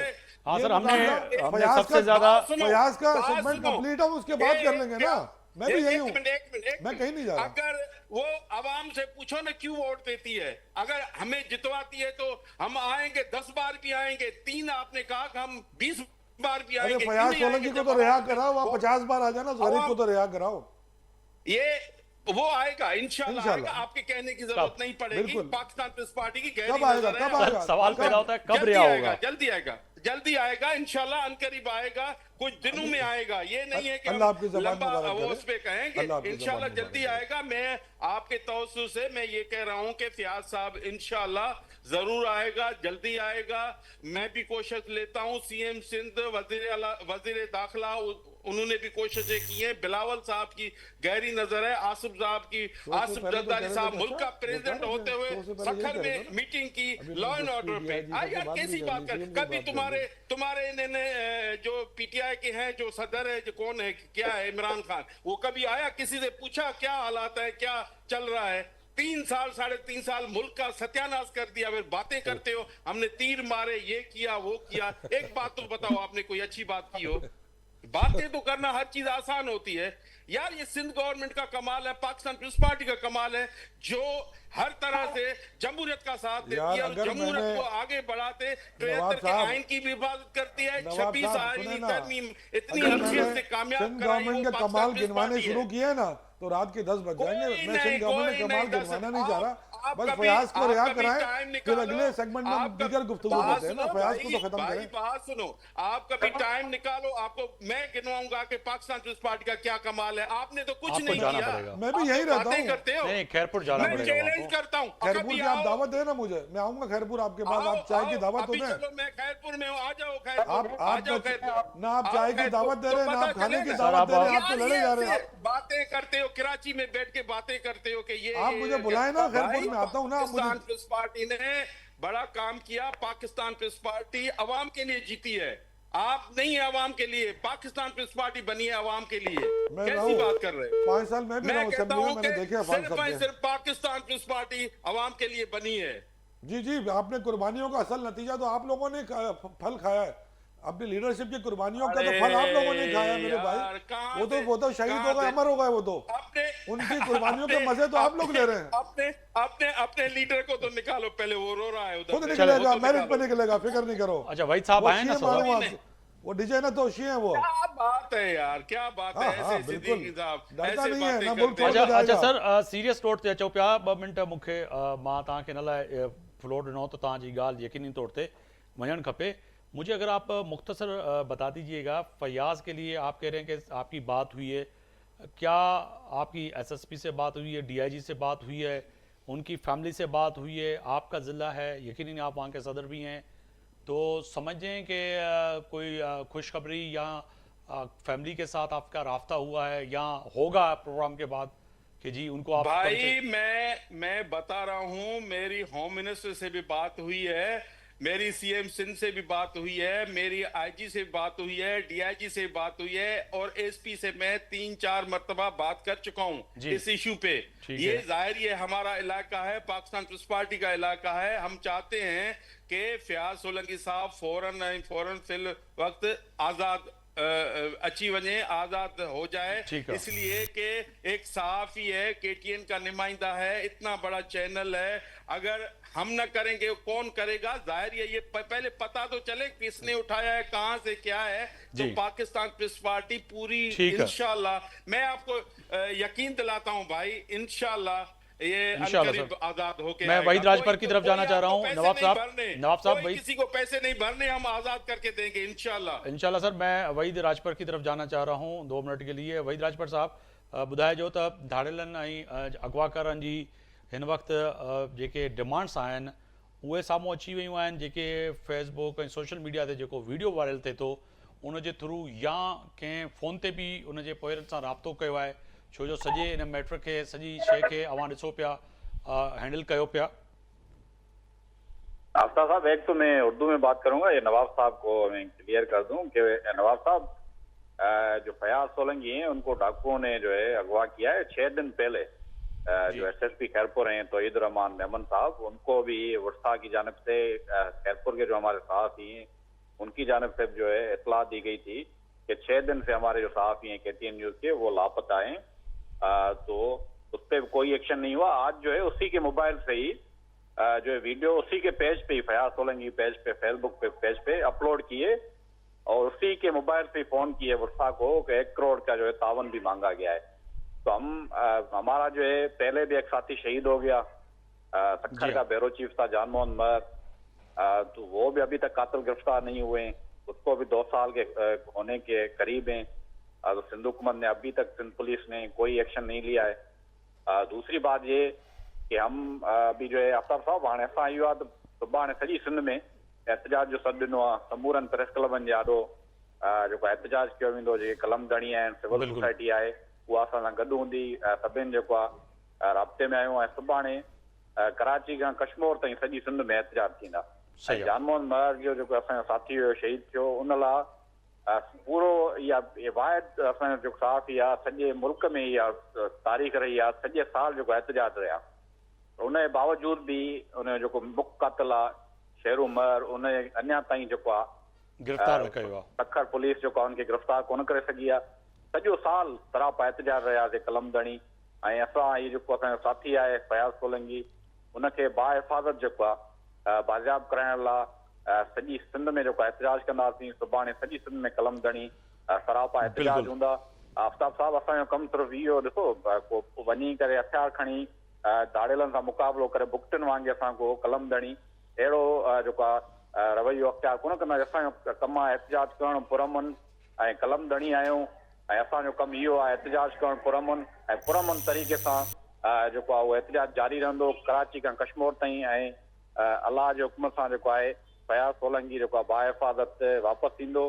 हाँ ये सर, हमने मुकाबला- हमने फयाज सबसे का- ज्यादा फयाज का बात सेगमेंट सुनो। कंप्लीट है, उसके बाद कर लेंगे ना। मैं भी यही हूँ, एक मैं कहीं नहीं जा रहा। अगर वो आवाम से पूछो ना क्यों वोट देती है, अगर हमें जितवाती है तो हम आएंगे, 10 बार भी आएंगे। 3 आपने कहा कि हम 20 बार भी अरे आएंगे। फयाज क्यों नहीं सोलंकी आएंगे को तो जब रिहा आवाम- कराओ, आप 50 बार आ जाना, गरीब को तो रिहा कराओ। ये वो आएगा इंशाल्लाह इंशाल्लाह। आएगा, आपके कहने की जरूरत कब? नहीं पड़ेगी। बिल्कुल। पाकिस्तान पीपल्स पार्टी की गहरी कब आएगा? नजर है। कब आएगा? सवाल कब? पैदा होता है कब जल्दी रिहा आएगा, होगा? जल्दी आएगा, जल्दी आएगा इंशाल्लाह, अनकरीब आएगा, कुछ दिनों में आएगा। ये नहीं है कि अल्लाह हम आपकी ज़बान लंबा मुबारक वो करे। उस पे कहेंगे। अल्लाह आपकी इंशाल्लाह ज़बान जल्दी मुबारक आएगा। मैं आपके तवज्जुह से मैं ये कह रहा हूं कि फयाज साहब इंशाल्लाह जरूर आएगा, जल्दी आएगा। मैं भी कोशिश लेता हूं, सीएम सिंध, वजीर दाखिला, उन्होंने भी कोशिशें की हैं। बिलावल साहब की गहरी नजर है, आसिफ साहब की, आसिफ पहले तो जरदारी कह रहे साहब थे, मुल्क का अच्छा, प्रेसिडेंट बता रहे होते थे, हुए तो उससे पहले यही सखर कह रहे में थे। मीटिंग की, अभी लॉ एंड तो ऑर्डर पे। DIG से यार बात कैसी नहीं बात करनी, कर, CM की कभी बात तुम्हारे इन्होंने जो पीटीआई के हैं, जो सदर है, जो कौन है, क्या है, इमरान खान, वो कभी आया किसी से पूछा क्या हालात है, क्या चल रहा है? 3 साल 3.5 साल मुल्क का सत्यानाश कर दिया, फिर बातें करते हो हमने तीर मारे, ये किया वो किया। एक बात तो बताओ, आपने कोई अच्छी बात की हो? बातें तो करना हर चीज आसान होती है यार। ये सिंध गवर्नमेंट का कमाल है, पाकिस्तान पीपल्स पार्टी का कमाल है, जो हर तरह से जमहूरियत का साथ देती यार, है और अगर जमहूरियत मैंने- को आगे बढ़ाते, नवाब 73 के साहब- आइन की भी हिफाजत करती है, नवाब 26 साहब, आईनी सुने ना, तरमीम इतनी अगर हैसियत मैंने से कामयाब सिंध कराई, गवर्नमेंट वो के पाकिस्तान कमाल पीपल्स गिनवाने पार्टी है। शुरू किए ना तो रात के 10 बज जाएंगे। कोई मैं सिंध नहीं, गवर्नमेंट कोई के कमाल नहीं, दस- गिनवाना नहीं चाह रहा। आप बस कभी- फयाज को आप रिहा कभी कराएं, टाइम फिर निकालो, अगले सेगमेंट में हम आप दीगर कभी- गुफ्तगू बात करते हैं ना। सुनो फयाज भाई, को तो खत्म भाई, करें। बात सुनो, आप कभी टाइम निकालो, आपको मैं गिनवाऊंगा कि पाकिस्तान पीपल्स पार्टी का क्या कमाल है। आपने तो कुछ आपको नहीं जाना किया, पड़ेगा। मैं भी आप यही तो रहता बातें हूं। करते हो। नहीं, खैरपुर जाना मैं पड़ेगा चैलेंज आपको। करता हूं, खैरपुर कभी की आप आओ, दावत देना मुझे, मैं आऊंगा खैरपुर आपके पास। आप चाय की दावत तो अभी दें। चलो, मैं खैरपुर में हूँ, आ जाओ खैरपुर, आप आ जाओ तो खैरपुर। ना आप चाय की खैरपुर, दावत दे तो रहे हैं, ना पता आप खाने की चलेगा। दावत दे रहे हैं, यार, आप तो लड़े ये जा रहे हैं। ऐसे बातें करते हो, कराची में बैठ के बातें करते हो कि ये आप मुझे बुलाएं ना, खैरपुर भाई, में आता हूं ना, आप मुझे- पाकिस्तान पीपल्स पार्टी ने बड़ा काम किया। पाकिस्तान पीपल्स पार्टी अवाम के लिए जीती है, आप नहीं है अवाम के लिए। पाकिस्तान पीपल्स पार्टी बनी है अवाम के लिए। मैं कैसी रहूं, बात कर रहे हो? 5 साल मैं भी रहा मैं हूं कहता असेंबली में, हूं मैंने कि देखे अफान सिर्फ और सब सिर्फ पाकिस्तान पीपल्स पार्टी अवाम के लिए बनी है। जी जी, आपने कुर्बानियों का असल नतीजा तो आप लोगों ने फल खाया है। अपनी लीडरशिप की कुर्बानियों का तो अरे फल आप लोगों ने खाया मेरे यार, भाई। कहाँ वो तो शहीद कहाँ हो गए, से- अमर हो गए वो तो। अपने उनकी कुर्बानियों के मजे तो आप लोग ले रहे हैं। अपने अपने अपने लीडर को तो निकालो पहले, वो रो रहा है उधर खुद से। निकलेगा, वो तो मेरिट पे निकालो। निकलेगा, फिक्र नहीं करो। अच्छा वहीद साहब वो आए हैं ना शीए मालूम सर? आपको, वो डिजाइनर तो शीए हैं वो। क्या बात है यार, क्या बात है। हाँ, ऐसे बिल्कुल। सिद्दीकी साहब डरता ऐसे नहीं है, बातें ना मुल्क करते छोड़ हैं। के अच्छा जाएगा। सर सीरियस नोट ते अचो पिया, 2 मिंट मूंखे मां तव्हांखे हिन लाइ फ्लोर ॾिनो त तव्हांजी ॻाल्हि यकीनी तौर ते वञणु खपे। मुझे अगर आप मुख्तसर बता दीजिएगा, फयाज के लिए आप कह रहे हैं कि आपकी बात हुई है, क्या आपकी एसएसपी से बात हुई है, डीआईजी से बात हुई है, उनकी फैमिली से बात हुई है? आपका ज़िला है, यकीनन आप वहाँ के सदर भी हैं, तो समझें कि कोई खुशखबरी या फैमिली के साथ आपका राब्ता हुआ है या होगा प्रोग्राम के बाद कि जी उनको आप भाई मैं बता रहा हूं, मेरी होम मिनिस्टर से भी बात हुई है, मेरी सीएम सिंध से भी बात हुई है, मेरी आईजी से बात हुई है, डीआईजी से बात हुई है, और एसपी से मैं 3-4 मर्तबा बात कर चुका हूं जी। इस इशू पे। ठीक ये है। जाहिर ये हमारा इलाका है, पाकिस्तान पीपल्स पार्टी का इलाका है। हम चाहते हैं कि फयाज सोलंकी साहब फौरन फिल वक्त आजाद अची वने, आजाद हो जाए। ठीक है। इसलिए कि एक सहाफी है, केटीएन का नुमाइंदा है, इतना बड़ा चैनल है, अगर हम न करेंगे कौन करेगा? जाहिर है ये पहले पता तो चले किसने उठाया है, कहां से क्या है। तो जी। पाकिस्तान पीपल्स पार्टी पूरी ठीक है। इंशाल्लाह, मैं आपको यकीन दिलाता हूं भाई, इंशाल्लाह ये इंशाल्लाह अनकरीब सर। आजाद होके मैं आएगा। वहीद राजभर की तरफ कोई जाना चाह रहा आपको हूं। पैसे नवाब नहीं साहब, भरने, नवाब साहब, कोई वहीद किसी को पैसे नहीं भरने, हम आजाद करके देंगे इंशाल्लाह। इंशाल्लाह सर, मैं वहीद राजपर की तरफ जाना चाह रहा हूँ 2 मिनट के लिए। वहीद राजपर साहब ॿुधाइजो त धाड़ेलनि ऐं अगवाकारनि जी हिन वक़्तु जेके डिमांड्स आहिनि उहे साम्हूं अची वियूं आहिनि, जेके फेसबुक ऐं सोशल मीडिया ते जेको वीडियो वायरल थिए थो उन जे थ्रू, या कंहिं फ़ोन ते बि उन जे पोयरनि सां राब्तो कयो आहे, छो जो सॼे इन मैटर खे, सॼी शइ खे अवां ॾिसो पिया हैंडल कयो पिया। आफ्ताब साहब, एक तो मैं उर्दू में बात करूंगा, ये नवाब साहब को मैं क्लियर कर दूं कि नवाब साहब जो फयाज सोलंकी हैं उनको डाकुओं ने जो है अगवा किया है 6 दिन पहले। जो एसएसपी खैरपुर हैं तौहीद रहमान मेमन साहब, उनको भी वर्षा की जानिब से, खैरपुर के जो हमारे सहाफ़ी हैं उनकी जानिब से जो है इतला दी गई थी कि 6 दिन से हमारे जो सहाफ़ी हैं केटीएन न्यूज़ के वो लापता हैं। तो उस पर कोई एक्शन नहीं हुआ। आज जो है उसी के मोबाइल से ही जो है वीडियो उसी के पेज पे ही, फयाज सोलंकी पेज पे, फेसबुक पे पेज पे अपलोड किए और उसी के मोबाइल से फोन किए वर्षा को कि 1 करोड़ का जो है तावन भी मांगा गया है। तो हम हमारा जो है पहले भी एक साथी शहीद हो गया, सक्खर का ब्यूरो चीफ था जान मोहन मर, तो वो भी अभी तक कातिल गिरफ्तार नहीं हुए हैं, उसको भी 2 साल के होने के करीब हैं। तो सिंध हुकूमत ने अभी तक, सिंध पुलिस ने कोई एक्शन नहीं लिया है। दूसरी बात ये कि हम अभी जो है आफ्ताब साहब हाणे असां इहो आहे त सुभाणे सॼी सिंध में एहतजाज जो सॾु ॾिनो आहे। समूरनि प्रेस क्लबनि जे आॾो जेको एहतजाज कयो वेंदो, जेके कलमदणी आहिनि, सिविल सोसाइटी आहे, उहा असां सां गॾु हूंदी। सभिनि जेको आहे राब्ते में आहियूं, ऐं सुभाणे कराची खां कश्मीर ताईं सॼी सिंध में एहतजाज थींदा। जानमोहन महर जो जेको असांजो साथी हुयो शहीद थियो, उन लाइ पूरो इहा वाहिद असांजो जेको सहाफ़ी आहे सॼे मुल्क में इहा तारीख़ रही आहे, सॼे साल जेको एहतजाज रहिया। उनजे बावजूद बि उनजो जेको मुख्य कातिल आहे शेरू महर, उन अञा ताईं जेको आहे गिरफ़्तार न कयो आहे। सक्खर पुलिस जेको आहे उनखे गिरफ़्तार कोन करे सघी आहे। सॼो साल सरापा एहतजाज रहियासीं कलमदणी, ऐं असां इहो जेको असांजो साथी आहे फयाज सोलंकी, उनखे बाहिफ़ाज़त जेको आहे बाज़ियाब कराइण लाइ सॼी सिंध में जेको एहतजाज कंदासीं। सुभाणे सॼी सिंध में कलमदणी सरापा एहतजाज हूंदा। आफ्ताब साहब, असांजो कमु सिर्फ़ु इहो ॾिसो, को वञी करे हथियार खणी धाड़ेलनि सां मुक़ाबिलो करे बुकटिन वांगुरु असां को कलमदणी अहिड़ो जेको आहे रवैयो अख़्तियार कोन कंदा। असांजो कमु आहे एहतजाज करणु पुरअमन ऐं कलमदणी आहियूं, ऐं असांजो कमु इहो आहे एहतजाज करणु पुरअमन ऐं पुरअमन तरीक़े सां जेको आहे उहो एहतजाज जारी रहंदो कराची खां कश्मीर ताईं। ऐं अलाह जे हुकुम सां जेको आहे फयाज सोलंकी जेको आहे बाहिफ़ाज़त वापसि ईंदो,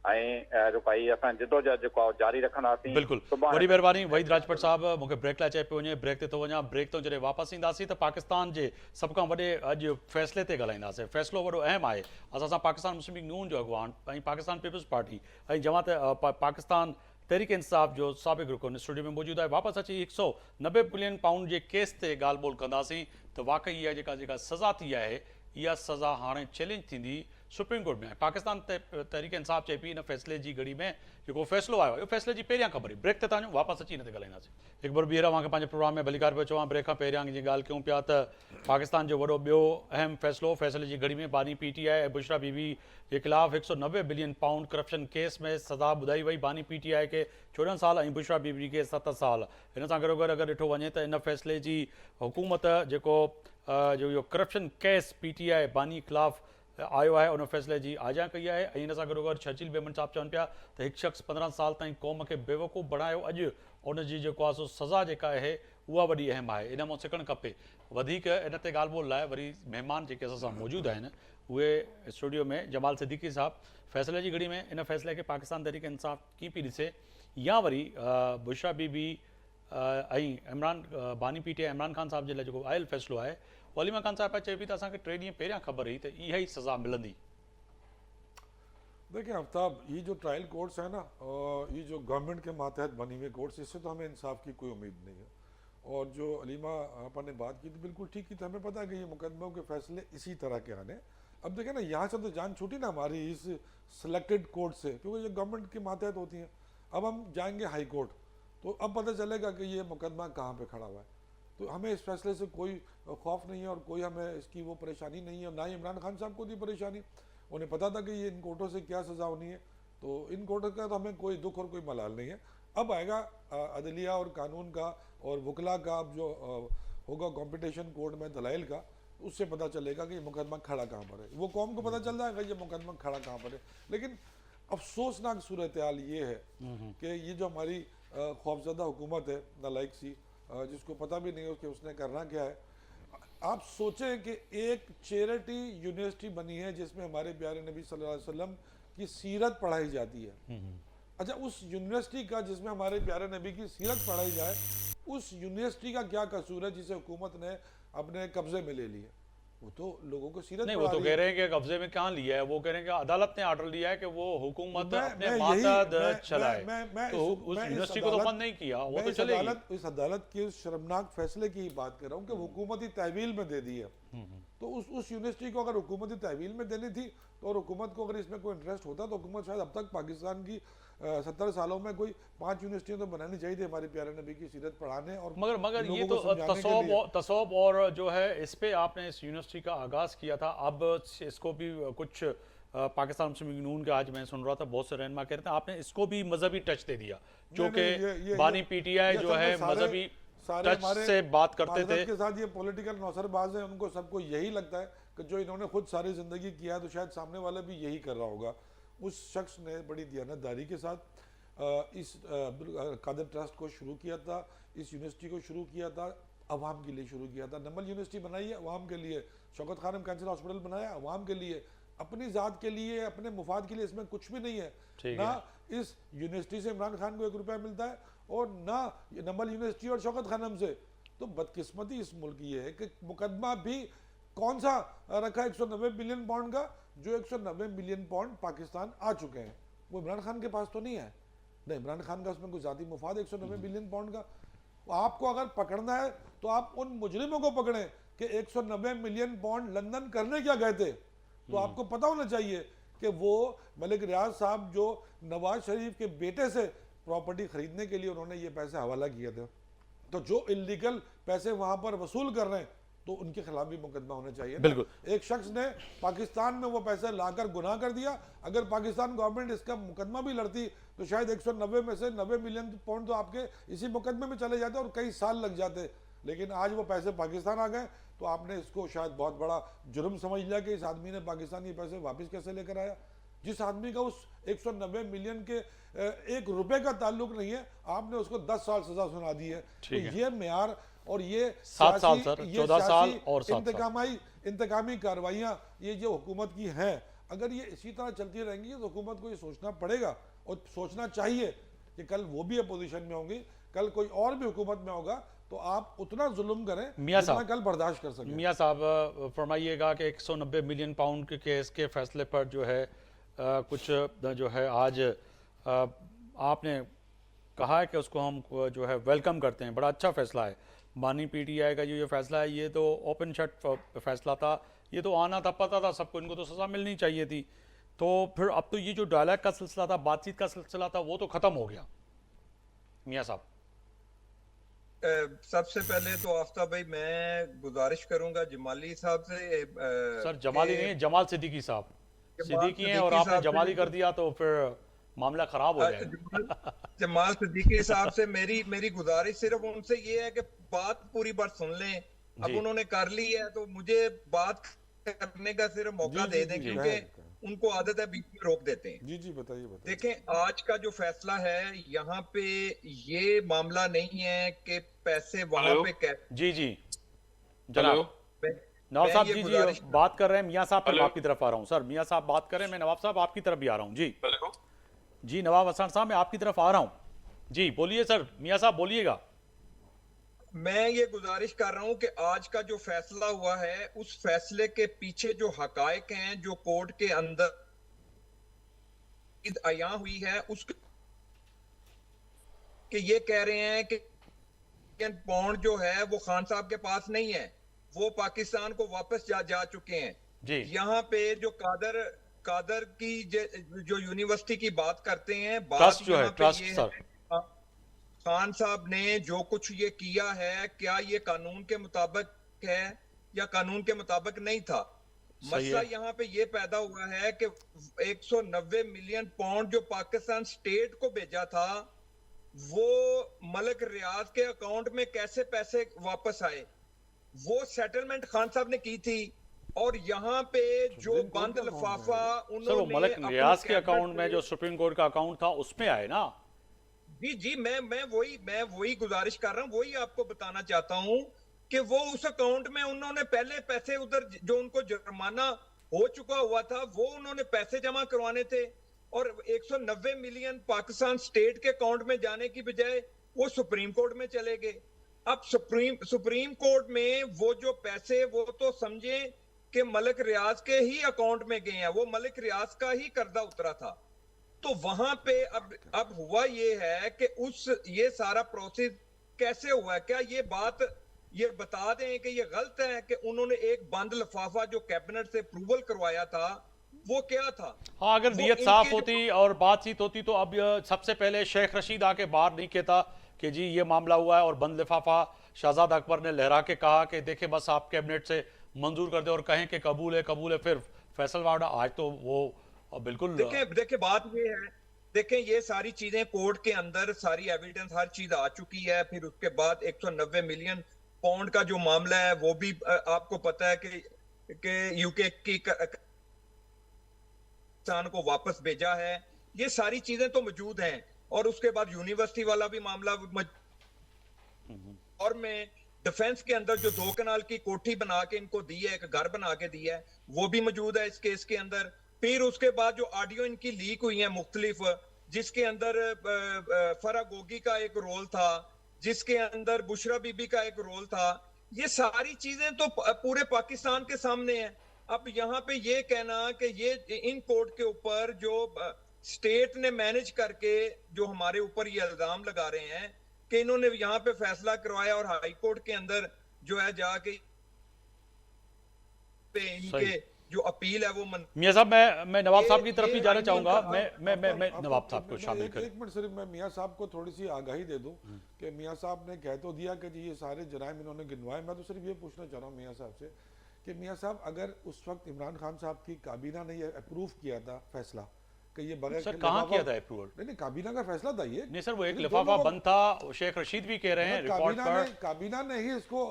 ऐं जेको आहे असां जिदोजहद जेको आहे जारी रखंदासीं। बिल्कुलु, वॾी महिरबानी वहीद राजपत साहब। मूंखे ब्रेक लाइ चए पियो वञे, ब्रेक ते थो वञा। ब्रेक तो जॾहिं वापसि ईंदासीं त पाकिस्तान जे सभ खां वॾे अॼु फ़ैसिले ते ॻाल्हाईंदासीं। फ़ैसिलो वॾो अहम आहे। असां सां पाकिस्तान मुस्लिम लीग नून जो अॻवान ऐं पाकिस्तान पीपल्स पार्टी ऐं जमात पाकिस्तान तहरीक इंसाफ़ जो साबिक़ रुकन स्टूडियो में मौजूदु आहे। वापसि अची 190 बिलियन पाउंड जे केस ते ॻाल्हि ॿोल कंदासीं त वाक़ई इहा जेका सज़ा थी आहे इहा सज़ा हाणे चैलेंज थींदी सुप्रीम कोर्ट में। पाकिस्तान तहरीक इंसाफ़ चए पई इन फ़ैसिले जी घड़ी में जेको फ़ैसिलो आयो इहो फ़ैसिले जी पहिरियां ख़बर हुई। ब्रेक ते तव्हांजो वापसि अची हिन ते ॻाल्हाईंदासीं। हिकु बार ॿीहर तव्हांखे पंहिंजे प्रोग्राम में भलीकार पियो चवां, ब्रेक खां पहिरियां जी ॻाल्हि कयूं पिया त पाकिस्तान जो वॾो ॿियो अहम फ़ैसिले जी घड़ी में बानी PTI ऐं बुशरा बीबी जे ख़िलाफ़ु 190 बिलियन पाउंड करप्शन केस में सज़ा ॿुधाई वई। बानी PTI खे 14 साल ऐं बुशरा बीबी खे 7 साल। हिन सां गॾोगॾु अगरि ॾिठो वञे त इन फ़ैसिले जी हुकूमत जेको जो इहो करप्शन केस PTI बानी ख़िलाफ़ु आयो आहे उन फ़ैसिले जी आजा कई आहे। ऐं हिन सां गॾोगॾु शर्जील मेमन साहब चवनि पिया त हिकु शख़्स 15 साल ताईं क़ौम खे बेवकूफ़ बणायो, अॼु उनजी जेको आहे सो सज़ा जेका आहे उहा वॾी अहम आहे। इन मां सिखणु खपे। वधीक इन ते ॻाल्हि ॿोल लाइ वरी महिमान जेके असां सां मौजूदु आहिनि उहे स्टूडियो में जमाल सिद्दीकी साहब फ़ैसिले जी घड़ी में इन फ़ैसिले खे पाकिस्तान तहरीक इंसाफ़ कीअं पई ॾिसे, या वरी बुशरा बीबी ऐं बानी PTI इमरान खान साहब जे लाइ जेको आयल फ़ैसिलो आहे वलीमा खान साहब चए पई त असांखे 3 ॾींहं पहिरियां ख़बर हुई त इहा ई सज़ा मिलंदी। देखिए आफ्ताब, ये जो ट्रायल कोर्ट्स है ना, ये जो गवर्नमेंट के मातहत बनी हुई कोर्ट्स, इससे तो हमें इंसाफ की कोई उम्मीद नहीं है। और जो अलीमा आपा ने बात की थी बिल्कुल ठीक की थी। हमें पता है कि ये मुकदमों के फैसले इसी तरह के आने। अब देखें ना, यहाँ से तो जान छूटी ना हमारी इस सिलेक्टेड कोर्ट से, क्योंकि ये गवर्नमेंट के मातहत होती हैं। अब हम जाएंगे हाई कोर्ट तो अब पता चलेगा कि ये मुकदमा कहाँ पे खड़ा हुआ है। तो हमें इस फैसले से कोई खौफ नहीं है और कोई हमें इसकी वो परेशानी नहीं है, और ना ही इमरान खान साहब को थी परेशानी। उन्हें पता था कि ये इन कोर्टों से क्या सज़ा होनी है, तो इन कोर्टों का तो हमें कोई दुख और कोई मलाल नहीं है। अब आएगा अदलिया और कानून का और वकला का, अब जो होगा कंपटीशन कोर्ट में दलाइल का, उससे पता चलेगा कि ये मुकदमा खड़ा कहाँ पर है। वो कौम को पता चल जाएगा ये मुकदमा खड़ा कहाँ पर है। लेकिन अफसोसनाक सूरत हाल ये है कि ये जो हमारी खौफजदा हुकूमत है नालायक सी, जिसको पता भी नहीं हो कि उसने करना क्या है। आप सोचें कि एक चैरिटी यूनिवर्सिटी बनी है जिसमें हमारे प्यारे नबी सल्लल्लाहु अलैहि वसल्लम की सीरत पढ़ाई जाती है। अच्छा, उस यूनिवर्सिटी का जिसमें हमारे प्यारे नबी की सीरत पढ़ाई जाए, उस यूनिवर्सिटी का क्या कसूर है जिसे हुकूमत ने अपने कब्जे में ले लिया? वो तो लोगों को सीरत नहीं, वो तो कह रहे हैं कि कब्जे में कहाँ लिया है, वो कह रहे हैं कि अदालत ने ऑर्डर लिया है कि वो हुकूमत अपने मातहत चलाए। तो उस यूनिवर्सिटी को तो बंद नहीं किया, वो तो चलेगी। इस अदालत के शर्मनाक फैसले की बात कर रहा हूँ कि हुकूमती तहवील में दे दी है। तो उस यूनिवर्सिटी को अगर हुकूमती तहवील में देनी थी तो, और हुकूमत को अगर इसमें कोई इंटरेस्ट होता तो हुकूमत शायद अब तक पाकिस्तान की 70 सालों में कोई 5 यूनिवर्सिटियां तो बनानी चाहिए थी हमारे प्यारे नबी की सीरत पढ़ाने। और मगर ये तो तसौब और जो है इस पे आपने इस यूनिवर्सिटी का आगाज़ किया था। अब इसको भी कुछ पाकिस्तान मुस्लिम लीग नून के, आज मैं सुन रहा था बहुत से रहनुमा कह रहे थे आपने इसको भी मजहबी टच दे दिया, जो कि बानी PTI जो है मजहबी टच से बात करते थे। के साथ ये पॉलिटिकल नौसरबाज है, उनको सबको यही लगता है कि जो इन्होंने खुद सारी जिंदगी किया तो शायद सामने वाला भी यही कर रहा होगा। उस शख्स ने बड़ी दियानतदारी के साथ इस कादर ट्रस्ट को शुरू किया था, इस यूनिवर्सिटी को शुरू किया था, अवाम के लिए शुरू किया था। नमल यूनिवर्सिटी बनाई है अवाम के लिए, शौकत खानम कैंसर हॉस्पिटल बनाया अवाम के लिए, अपनी ज़ात के लिए, अपने मुफाद के लिए। इसमें कुछ भी नहीं है। ना इस यूनिवर्सिटी से इमरान खान को 1 रुपया मिलता है और ना नमल यूनिवर्सिटी और शौकत खानम से। तो बदकिस्मती इस मुल्क की है कि मुकदमा भी कौन सा रखा 190 बिलियन पाउंड का, जो 190 बिलियन पाउंड पाकिस्तान आ चुके हैं, वो इमरान खान के पास तो नहीं है ना। इमरान खान का उसमें कोई जाती मुफाद 190 बिलियन पाउंड का। आपको अगर पकड़ना है तो आप उन मुजरिमों को पकड़ें कि 190 मिलियन पाउंड लंदन करने क्या गए थे। तो आपको पता होना चाहिए कि वो मलिक रियाज साहब जो नवाज शरीफ के बेटे से प्रॉपर्टी खरीदने के लिए उन्होंने ये पैसे हवाला किए थे, तो जो इलीगल पैसे वहां पर वसूल कर रहे हैं तो उनके खिलाफ भी मुकदमा होना चाहिए। बिल्कुल। एक शख्स ने पाकिस्तान में वो पैसे लाकर गुनाह कर दिया, अगर पाकिस्तान गवर्नमेंट इसका मुकदमा भी लड़ती तो शायद 190 में से 90 मिलियन पाउंड तो आपके इसी मुकदमे में चले जाते और कई साल लग जाते। लेकिन आज वो पैसे पाकिस्तान आ गए तो आपने इसको शायद बहुत बड़ा जुर्म समझ लिया कि इस आदमी ने पाकिस्तान ये पैसे वापस कैसे लेकर आया। जिस आदमी का उस 190 मिलियन के 1 रुपए का ताल्लुक नहीं है, आपने उसको 10 साल सजा सुना दी है। तो ये मेयार और ये 7 साल सर, 14 साल और 7 साल इंतकामी कार्रवाइयाँ ये जो हुकूमत की हैं, अगर ये इसी तरह चलती रहेंगी तो हुकूमत को ये सोचना पड़ेगा और सोचना चाहिए कि कल वो भी अपोजिशन में होंगी, कल कोई और भी हुकूमत में होगा, तो आप उतना जुल्म करें जितना कल बर्दाश्त कर सकें। मियाँ साहब फरमाइएगा कि 190 मिलियन पाउंड के केस के फैसले पर जो है कुछ जो है आज आपने कहा है कि उसको हम जो है वेलकम करते हैं, बड़ा अच्छा फैसला है। बानी PTI का जो ये फैसला है ये तो ओपन शट फैसला था, ये तो आना था, पता था सबको, इनको तो सज़ा मिलनी चाहिए थी। तो फिर अब तो ये जो डायलॉग का सिलसिला था, बातचीत का सिलसिला था, वो तो ख़त्म हो गया मियाँ साहब। सबसे पहले तो आफ्ताब भाई मैं गुजारिश करूंगा जमाली साहब से सर जमाली नहीं, जमाल सिद्दीकी साहब, सिद्दीकी हैं और आपने जमाली कर दिया तो फिर मामला ख़राब हो जाएगा। जमाल सिद्दीकी साहब से मेरी गुजारिश सिर्फ उनसे ये है कि बात पूरी बार सुन लें। अब जी। उन्होंने कर ली है तो मुझे बात करने का सिर्फ मौका जी, दे जी, दें, जी, क्योंकि उनको आदत है बीच में रोक देते हैं। जी जी बताइए बताइए। देखें, आज का जो फैसला है यहाँ पे ये मामला नहीं है कि पैसे वहां हेलो? पे जी जी हेलो जनाब, नवाब मैं साहब ये जी गुजारिश बात कर रहे हैं मियाँ साहब, फिर हेलो? आपकी तरफ आ रहा हूँ। सर मियाँ साहब बात कर रहे हैं, मैं नवाब साहब आपकी तरफ भी आ रहा हूँ। जी हेलो जी नवाब हसन साहब मैं आपकी तरफ आ रहा हूँ। जी बोलिए सर, मियाँ साहब बोलिएगा। मैं ये गुजारिश कर रहा हूं कि आज का जो फैसला हुआ है उस फैसले के पीछे जो हकायक हैं, जो कोर्ट के अंदर आया हुई है, उसके कि ये कह रहे हैं कि पौंड जो है वो खान साहब के पास नहीं है, वो पाकिस्तान को वापस जा चुके हैं। जी यहाँ पे जो कादर की जो यूनिवर्सिटी की बात करते हैं, बात ट्रस्ट जो है, यहाँ पे ट्रस्ट ये सर। है, खान साहब ने जो कुछ ये किया है, क्या ये कानून के मुताबिक है या कानून के मुताबिक नहीं था। सही मसला है। यहाँ पे ये पैदा हुआ है कि 190 मिलियन पाउंड जो पाकिस्तान स्टेट को भेजा था, वो मलिक रियाज के अकाउंट में कैसे पैसे वापस आए, वो सेटलमेंट खान साहब ने की थी। और यहाँ पे जो सुप्रीम कोर्ट बंद का अकाउंट लिफाफा सर वो उन्होंने मलिक अपने रियाज के कैबिनेट अकाउंट में में- जो सुप्रीम कोर्ट का अकाउंट था उसमें आए ना। जी जी मैं वही गुजारिश कर रहा हूँ, वही आपको बताना चाहता हूँ कि वो उस अकाउंट में उन्होंने पहले पैसे उधर जो उनको जुर्माना हो चुका हुआ था वो उन्होंने पैसे जमा करवाने थे, और 190 मिलियन पाकिस्तान स्टेट के अकाउंट में जाने की बजाय वो सुप्रीम कोर्ट में चले गए। अब सुप्रीम कोर्ट में वो जो पैसे, वो तो समझे कि मलिक रियाज के ही अकाउंट में गए हैं, वो मलिक रियाज का ही कर्जा उतरा था। तो वहां पे अब हुआ ये है कि ये सारा प्रोसेस कैसे हुआ है, क्या ये बात ये बता दें कि ये गलत है कि उन्होंने एक बंद लिफाफा जो कैबिनेट से अप्रूवल करवाया था वो क्या था। हाँ अगर वो नीयत इनके साफ जो- होती और बातचीत होती तो अब सबसे पहले शेख रशीद आके बाहर नहीं कहता कि जी ये मामला हुआ है, और बंद लिफाफा शहजाद अकबर ने लहरा के कहा कि देखे बस आप कैबिनेट से मंजूर कर दे और कहें कि कबूल है, फिर फैसला वाड़ा। आज तो वो बिल्कुल देखें बात ये है, देखें ये सारी चीजें कोर्ट के अंदर सारी एविडेंस हर चीज आ चुकी है। फिर उसके बाद 190 मिलियन पाउंड का जो मामला है वो भी आपको पता है कि यूके की पाकिस्तान को वापस भेजा है। ये सारी चीजें तो मौजूद हैं। और उसके बाद यूनिवर्सिटी वाला भी मामला और में डिफेंस के अंदर जो 2 कनाल की कोठी बना के इनको दी है, एक घर बना के दिया है, वो भी मौजूद है इस केस के अंदर। फिर उसके बाद जो ऑडियो इनकी लीक हुई है मुख्तलिफ, जिसके अंदर फरा गोगी का एक रोल था, जिसके अंदर बुशरा बीबी का एक रोल था, ये सारी चीजें तो पूरे पाकिस्तान के सामने है। अब यहाँ पे ये कहना कि ये इन कोर्ट के ऊपर जो स्टेट ने मैनेज करके जो हमारे ऊपर ये इल्जाम लगा रहे हैं कि इन्होंने यहाँ पे फैसला करवाया और हाई कोर्ट के अंदर जो है जाके इनके जो अपील है वो मियाँ साहब मैं नवाब साहब की तरफ भी जाना ये चाहूंगा। आईनी मैं नवाब साहब को शामिल एक करें। मिनट सिर्फ मैं मियाँ साहब को थोड़ी सी आगाही दे दूं कि मियाँ साहब ने कह तो दिया कि जी ये सारे जराइम इन्होंने गिनवाए। मैं तो सिर्फ ये पूछना चाह रहा हूँ मियाँ साहब से कि मियाँ साहब अगर उस वक्त इमरान खान साहब की काबीना ने ये अप्रूव किया था फैसला कि ये बगैर सर कहाँ किया था अप्रूवल? नहीं काबीना का फैसला था ये। नहीं सर वो एक लेकिन लिफाफा दोनों को- बंद था, शेख रशीद भी कह रहे हैं रिपोर्ट पर। काबीना ने ही इसको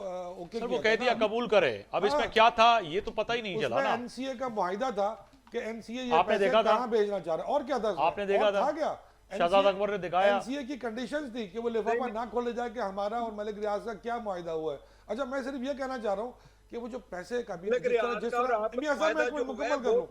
ओके सर किया वो कह था दिया ना। कबूल करे, अब इसमें हाँ। क्या था ये तो पता ही नहीं चला उसमें ना। एनसीए का मुआहिदा था कि एनसीए ये आपने पैसे देखा था? कहाँ भेजना चाह रहा है, और क्या था इसमें? आपने देखा और था? क्या शहजाद अकबर ने दिखाया। एनसीए की कंडीशंस थी कि वो लिफाफा ना खोले जाए कि हमारा और मलिक रियाज का क्या मुआहिदा हुआ है। अच्छा मैं सिर्फ ये कहना चाह रहा हूँ कि वो जो पैसे काबीना मलिक रियाज जिस का और तरह आपका मियाँ साहब मैं एक फायदा मिनट जो मुकम्मल है कर लूँ,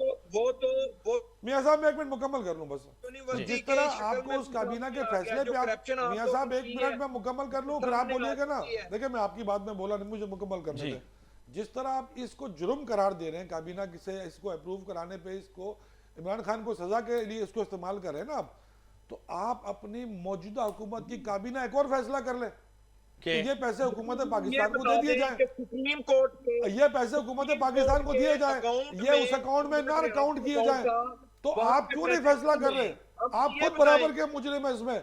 वो मियाँ साहब मैं एक मिनट मुकम्मल कर लूँ बस। यूनिवर्सिटी जिस की तरह शक्ल आपको में उस काबीना के आ गया, फैसले जो पे आप corruption आपको मियाँ साहब एक की मिनट है, में मुकम्मल कर लूँ फिर आप सामने बोलिएगा ना। बात की है। देखिए मैं आपकी बात में बोला नहीं, मुझे मुकम्मल करने जी। दें। जिस तरह आप इसको जुर्म करार दे रहे हैं काबीना से, इसको अप्रूव कराने पे इसको इमरान खान को सजा के लिए इसको इस्तेमाल कर रहे हैं ना आप, तो आप अपनी मौजूदा हुकूमत की काबीना एक और फैसला कर ले कि ये पैसे हुकूमत ये पाकिस्तान को बता दे दिए दें जाए, कि सुप्रीम कोर्ट के ये पैसे हुकूमत पाकिस्तान को दिए जाए, अकाउंट ये में उस अकाउंट में ना अकाउंट किए जाए। तो वहाँ आप पे क्यों नहीं पैसे फैसला कर रहे? अब आप ये खुद बराबर बताएं। के मुजरिम है इसमें।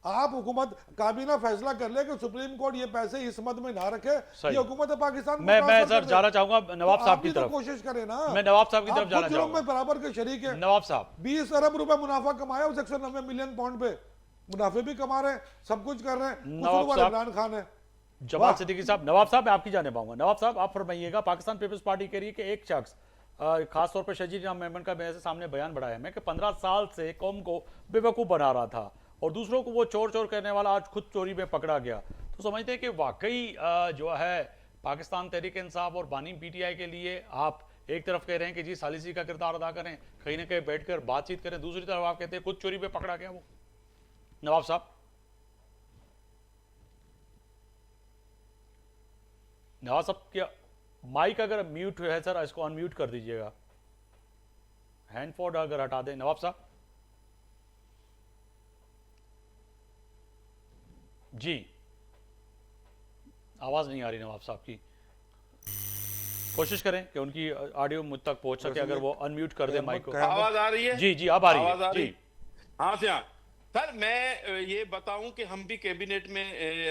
आप हुकूमत काबीना फैसला कर ले कि सुप्रीम कोर्ट ये पैसे इस मद में ना रखे, सही। ये हुकूमत पाकिस्तान को मैं ट्रांसफर सर कर दे। जाना चाहूंगा नवाब तो साहब आप की भी तो तरफ। कोशिश करें ना। मैं नवाब साहब की तरफ आप जाना खुद जुर्म चाहूंगा। में बराबर के शरीक है। नवाब साहब 20 अरब रुपए मुनाफा कमाया उस 190 मिलियन पाउंड पे, मुनाफे भी कमा रहे हैं, सब कुछ कर रहे हैं। नवाब कसूरवार साहब, इमरान खान है। जमाल वाह। सिद्दीकी साहब, नवाब साहब मैं आपकी जाने पाऊंगा। नवाब साहब आप फरमाइएगा, पाकिस्तान पीपल्स पार्टी कह रही है कि एक शख्स खास तौर पर शजीद नाम मेमन का मेरे सामने बयान बढ़ाया मैं कि 15 साल से कौम को बेवकूफ़ बना रहा था और दूसरों को वो चोर चोर करने वाला आज खुद चोरी में पकड़ा गया। तो समझते हैं कि वाकई जो है पाकिस्तान तहरीक इंसाफ और बानी पीटीआई के लिए आप एक तरफ कह रहे हैं कि जी सालिसी का किरदार अदा करें, कहीं ना कहीं बैठकर बातचीत करें, दूसरी तरफ आप कहते हैं खुद चोरी में पकड़ा गया वो। नवाब साहब, नवाब साहब क्या माइक अगर म्यूट है सर इसको अनम्यूट कर दीजिएगा, हैंडफोन अगर हटा दें। नवाब साहब जी, आवाज नहीं आ रही नवाब साहब की। कोशिश करें कि उनकी ऑडियो मुझ तक पहुंच सके, अगर वो अनम्यूट कर दे माइक को। आवाज आ रही है? जी जी अब आ रही आवाज है आ रही जी। हाँ से हाँ। सर मैं ये बताऊं कि हम भी कैबिनेट में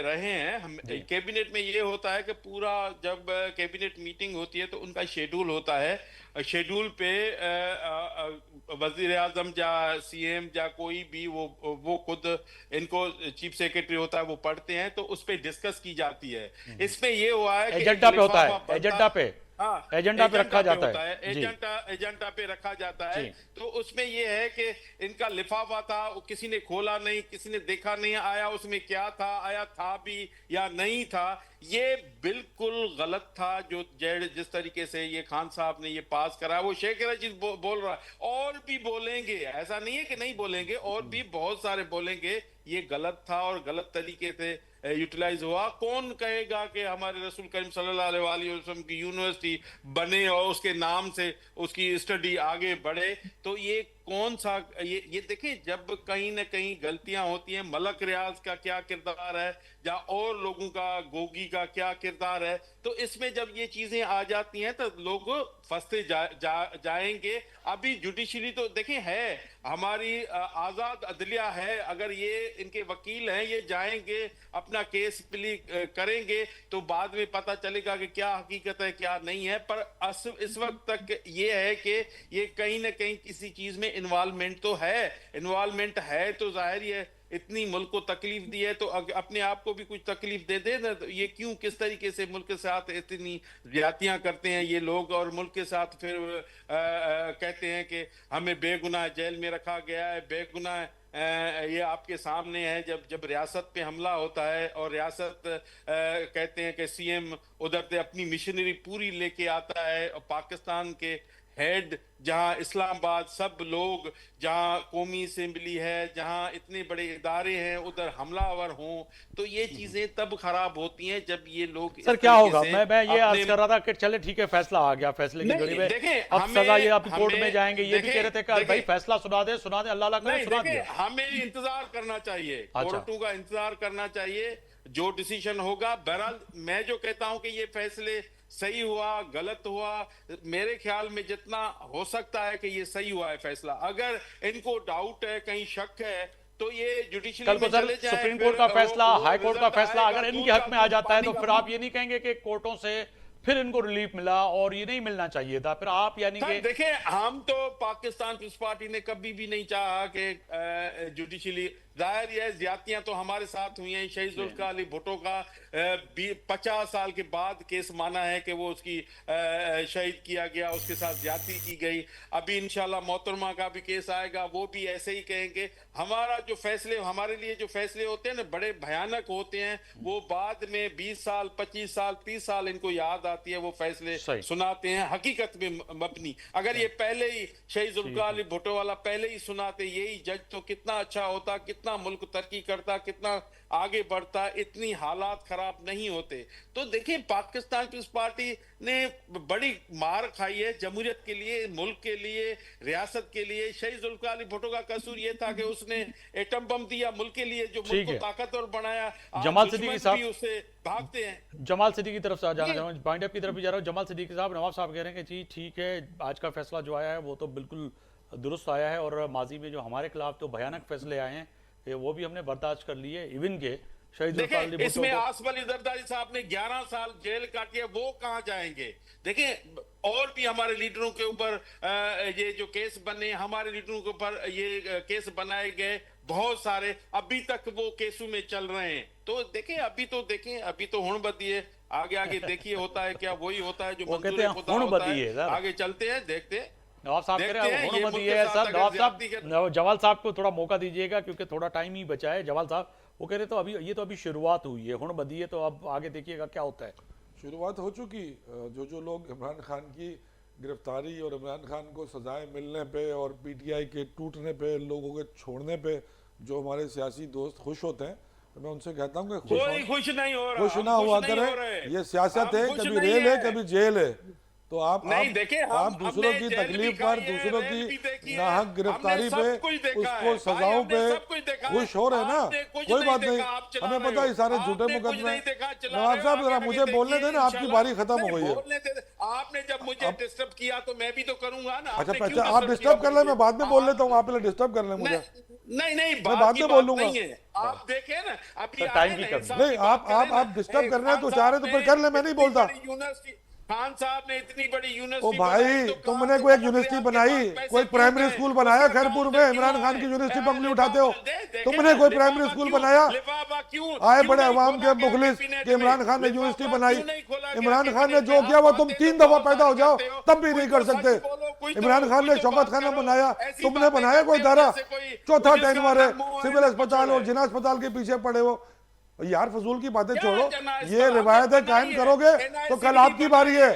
रहे हैं। हम कैबिनेट में ये होता है कि पूरा जब कैबिनेट मीटिंग होती है तो उनका शेड्यूल होता है। शेड्यूल पे वजीर आजम या सीएम या कोई भी वो खुद इनको चीफ सेक्रेटरी होता है वो पढ़ते हैं, तो उस पे डिस्कस की जाती है। इसमें ये हुआ है कि एजेंडा पे होता है, लिफाफा बनता- एजेंडा पे हाँ, एजेंडा पे रखा जाता होता है जी। एजेंडा पे रखा जाता है। जी। तो उसमें ये है कि इनका लिफाफा था, वो किसी ने खोला नहीं, किसी ने देखा नहीं, आया उसमें क्या था, आया था भी या नहीं था। ये बिल्कुल गलत था जो जिस तरीके से ये खान साहब ने ये पास करा। वो शेख रशीद बोल रहा है और भी बोलेंगे, ऐसा नहीं है कि नहीं बोलेंगे, और भी बहुत सारे बोलेंगे। ये गलत था और गलत तरीके से यूटिलाइज हुआ। कौन कहेगा कि हमारे रसूल करीम सल्लल्लाहु अलैहि वसल्लम की यूनिवर्सिटी बने और उसके नाम से उसकी स्टडी आगे बढ़े? तो ये कौन सा ये देखिए, जब कहीं ना कहीं गलतियां होती हैं, मलक रियाज का क्या किरदार है या और लोगों का, गोगी का क्या किरदार है, तो इसमें जब ये चीजें आ जाती हैं तो लोग फंसते जाएंगे। अभी जुडिशरी तो देखें है हमारी, आजाद अदलिया है। अगर ये इनके वकील हैं, ये जाएंगे अपना केस प्ली करेंगे तो बाद में पता चलेगा कि क्या हकीकत है क्या नहीं है। पर इस वक्त तक ये है कि ये कहीं ना कहीं किसी चीज में इन्वॉल्वमेंट तो है। इन्वॉल्वमेंट है तो जाहिर ही है, इतनी मुल्क को तकलीफ दी है तो अपने आप को भी कुछ तकलीफ दे दे ना। तो ये क्यों, किस तरीके से मुल्क के साथ इतनी ज्यादतियां करते हैं ये लोग, और मुल्क के साथ फिर कहते हैं कि हमें बेगुनाह जेल में रखा गया है, बेगुनाह। ये आपके सामने है, जब रियासत पे हमला होता है और रियासत कहते हैं कि सीएम उधर से अपनी मिशनरी पूरी लेके आता है, और पाकिस्तान के हेड जहां इस्लामाबाद, सब लोग जहां कौमी असेंबली है, जहां इतने बड़े इदारे हैं, उधर हमलावर हों, तो ये चीजें तब खराब होती हैं जब ये लोग सर क्या होगा। मैं ये अर्ज कर रहा था कि चले ठीक है फैसला आ गया, फैसले की घड़ी में देखें, अब सजा ये आप कोर्ट में जाएंगे, ये भी देखें, कह रहे थे कि भाई फैसला सुना दे अल्लाह अल्लाह करे, सुना दिया। हमें इंतजार करना चाहिए, अच्छा। कोर्टों का इंतजार करना चाहिए, जो डिसीजन होगा। बहरहाल मैं जो कहता हूं कि ये फैसले सही हुआ गलत हुआ, मेरे ख्याल में जितना हो सकता है कि ये सही हुआ है फैसला। अगर इनको डाउट है, कहीं शक है, तो ये जुडिशरी कल को सर सुप्रीम कोर्ट का फैसला, हाई कोर्ट का फैसला अगर इनके हक में आ जाता है तो फिर आप ये नहीं कहेंगे कि कोर्टों से फिर इनको रिलीफ मिला और ये नहीं मिलना चाहिए था, फिर आप यानी कि देखिए, हम तो पाकिस्तान पीपल्स पार्टी ने कभी भी नहीं चाहा कि जुडिशली, जाहिर है ज्यादतियां तो हमारे साथ हुई हैं। शहीद जुल्फिकार अली भुट्टो का 50 साल के बाद केस माना है कि वो उसकी शहीद किया गया, उसके साथ ज्यादती की गई। अभी इंशाल्लाह मोहतरमा का भी केस आएगा, वो भी ऐसे ही कहेंगे। हमारा जो फैसले, हमारे लिए जो फैसले होते हैं ना, बड़े भयानक होते हैं। वो बाद में 20 साल 25 साल 30 साल इनको याद जाती है वो फैसले सही। सुनाते हैं हकीकत में मबनी। अगर ये पहले ही शहीद जुल्फ़िकार अली भुट्टो वाला पहले ही सुनाते यही जज तो कितना अच्छा होता, कितना मुल्क तरक्की करता, कितना आगे बढ़ता, इतनी हालात खराब नहीं होते। तो देखिए पाकिस्तान पीपल्स पार्टी ने बड़ी मार खाई है जमहूरियत के लिए, मुल्क के लिए, रियासत के लिए। शहीद जुल्फ़िकार अली भुट्टो का कसूर ये था कि उसने एटम बम दिया मुल्क के लिए, जो मुल्क को ताकतवर बनाया। जमाल सिद्दीकी साहब भी उससे भागते हैं। जमाल सिद्दीकी की तरफ से जाना चाहूँगा, पॉइंट अप की तरफ भी जा रहा हूँ। जमाल सिद्दीकी साहब, नवाब साहब कह रहे हैं कि जी ठीक है, आज का फैसला जो आया है वो तो बिल्कुल दुरुस्त आया है, और माजी में जो हमारे खिलाफ तो भयानक फैसले आए हैं वो भी हमने बर्दाश्त कर लिए। इवन के शहीद जुल्फ़िकार अली भुट्टो इसमें आसफ अली जरदारी साहब ने 11 साल जेल काटी है, वो कहां जाएंगे? देखिए और भी हमारे लीडरों के ऊपर ये जो केस बने, हमारे लीडरों के ऊपर ये केस बनाए गए बहुत सारे, अभी तक वो केसों में चल रहे हैं। तो देखें अभी तो हुण बदिए, आगे देखिए होता है क्या, वही होता है जो मंजूर खुदा होता है। आगे चलते हैं, देखते हैं। नवाब साहब कह रहे हैं हुण बदी है सर। नवाब साहब, जवाल साहब को थोड़ा मौका दीजिएगा क्योंकि थोड़ा टाइम ही बचा है। जवाल साहब वो कह रहे तो अभी ये तो अभी शुरुआत हुई है, हुण बदी है, तो अब आगे देखिएगा क्या होता है। शुरुआत हो चुकी। जो लोग इमरान खान की गिरफ्तारी और इमरान खान को सजाएं मिलने पे और पीटीआई के टूटने पे, लोगों के छोड़ने पे जो हमारे सियासी दोस्त खुश होते हैं, तो मैं उनसे कहता हूँ कि कोई खुश नहीं हो रहा, खुश ना हुआ करें। ये सियासत है, कभी रेल है कभी जेल है। तो आप दूसरों की तकलीफ पर, दूसरों की नाहक गिरफ्तारी पे, उसको सजाओं पे खुश हो रहे ना, कोई बात नहीं, हमें पता है सारे झूठे मुकदमे। नवाब साहब जरा मुझे बोलने देना, आपकी बारी खत्म हो गई है। आपने जब मुझे डिस्टर्ब किया तो मैं भी तो करूंगा ना। अच्छा आप डिस्टर्ब कर ले, मैं बाद में बोल लेता हूँ, आप पहले डिस्टर्ब कर ले मुझे। नहीं मैं बाद में बोलूंगा। आप देखें ना अभी टाइम की कमी नहीं, आप डिस्टर्ब कर रहे हैं तो चाह रहे तो फिर कर ले, मैं नहीं बोलता। खान साहब ने इतनी बड़ी यूनिवर्सिटी, ओ भाई तुमने कोई एक यूनिवर्सिटी बनाई, कोई प्राइमरी स्कूल बनाया खैरपुर में, इमरान खान की यूनिवर्सिटी पर उंगली उठाते हो। तुमने कोई प्राइमरी स्कूल बनाया? आए बड़े अवाम के मुखलिस कि इमरान खान ने यूनिवर्सिटी बनाई। इमरान खान ने जो किया वो तुम 3 दफा पैदा हो जाओ तब भी नहीं कर सकते। इमरान खान ने शौकत खाना बनाया, तुमने बनाया कोई दारा? चौथा टेनवर है, सिविल अस्पताल और जिना अस्पताल के पीछे पड़े हो। यार फजूल की बातें छोड़ो, ये रिवायतें कायम करोगे तो कल आपकी बारी है,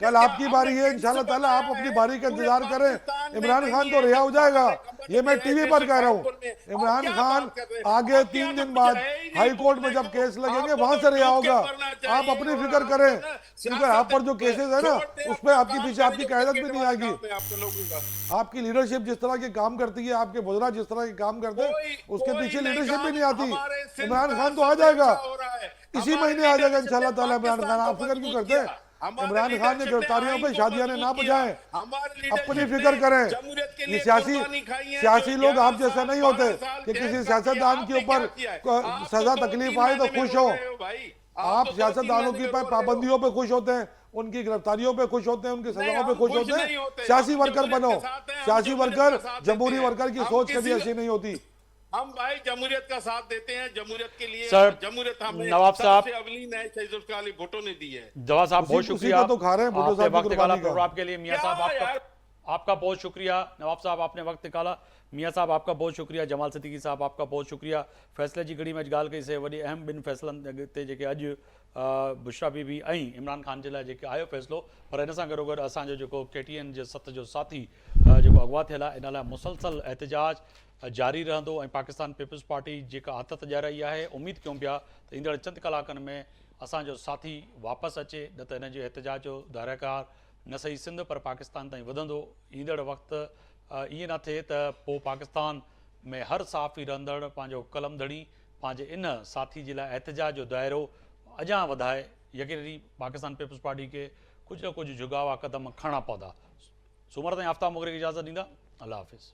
कल आपकी बारी है इंशाल्लाह ताला। आप अपनी बारी का इंतजार करें। इमरान खान तो रिहा हो जाएगा, ये मैं टीवी पर कह रहा हूँ। इमरान खान आगे 3 दिन बाद हाई कोर्ट में जब केस लगेंगे वहां से रिहा होगा। आप अपनी फिक्र करें, क्योंकि आप पर जो केसेस है ना उस पर आपके पीछे आपकी क़यादत भी नहीं आएगी। आपकी लीडरशिप जिस तरह के काम करती है, आपके बुजुर्ग जिस तरह के काम करते हैं, उसके पीछे लीडरशिप भी नहीं आती। इमरान खान तो आ जाएगा, इसी महीने आ जाएगा इंशाल्लाह ताला इमरान खान। आप फिक्र क्यों करते हैं? इमरान खान ने गिरफ्तारियों पे शादियां ना बजाएं, अपनी फिक्र करें। ये सियासी लोग आप जैसा नहीं होते कि किसी सियासतदान के ऊपर सजा तकलीफ आए तो खुश हो। आप सियासतदानों की पाबंदियों पे खुश होते हैं, उनकी गिरफ्तारियों पे खुश होते हैं, उनकी सजाओं पे खुश होते हैं। सियासी वर्कर बनो, सियासी वर्कर, जमहूरी वर्कर की सोच कभी ऐसी नहीं होती। हम भाई जमहूरियत का साथ देते हैं, जमहूरियत के लिए जमहूरियत हमें नवाब साहब सबसे अवली नए शहीद जुल्फ़िकार अली भुट्टो ने दी है। जवाब साहब बहुत शुक्रिया, तो खा रहे हैं भुट्टो साहब वक्त निकाला प्रोग्राम के लिए। मियां साहब आपका बहुत शुक्रिया। नवाब साहब आपने वक्त निकाला। मियां साहब आपका बहुत शुक्रिया। जमाल सिद्दीकी साहब आपका बहुत शुक्रिया। फैसले जी घड़ी में ॻाल्हि कई से वॾी अहम 2 फ़ैसिलनि ते जेके अॼु बुशरा बीबी ऐं इमरान खान जे लाइ जेके आयो फ़ैसिलो, पर इन सां गॾोगॾु असांजो जेको KTN जे 7 जो साथी जेको अगवा थियल आहे, इन लाइ मुसलसल एहतजाज जारी रहंदो ऐं पाकिस्तान पीपल्स पार्टी जेका हथ ॼाराई आहे, उमेद कयूं पिया त ईंदड़ चंद कलाकनि में असांजो साथी वापसि अचे, न त इन जे एहतजाज जो दायराकार न सही सिंध पर पाकिस्तान ताईं वधंदो। ईंदड़ वक़्तु ईअं न थिए त पोइ पाकिस्तान में हर साफ़ी रहंदड़ पंहिंजो कलम धड़ी पंहिंजे इन साथी जे लाइ एहतजाज जो दायरो अञा वधाए। यकीनी पाकिस्तान पीपल्स पार्टी खे कुझु न कुझु जुगावा क़दम खणणा पवंदा। सूमर ताईं आफ्ताब मोगरे खे इजाज़त ॾींदा। अल्लाह हाफ़िज़।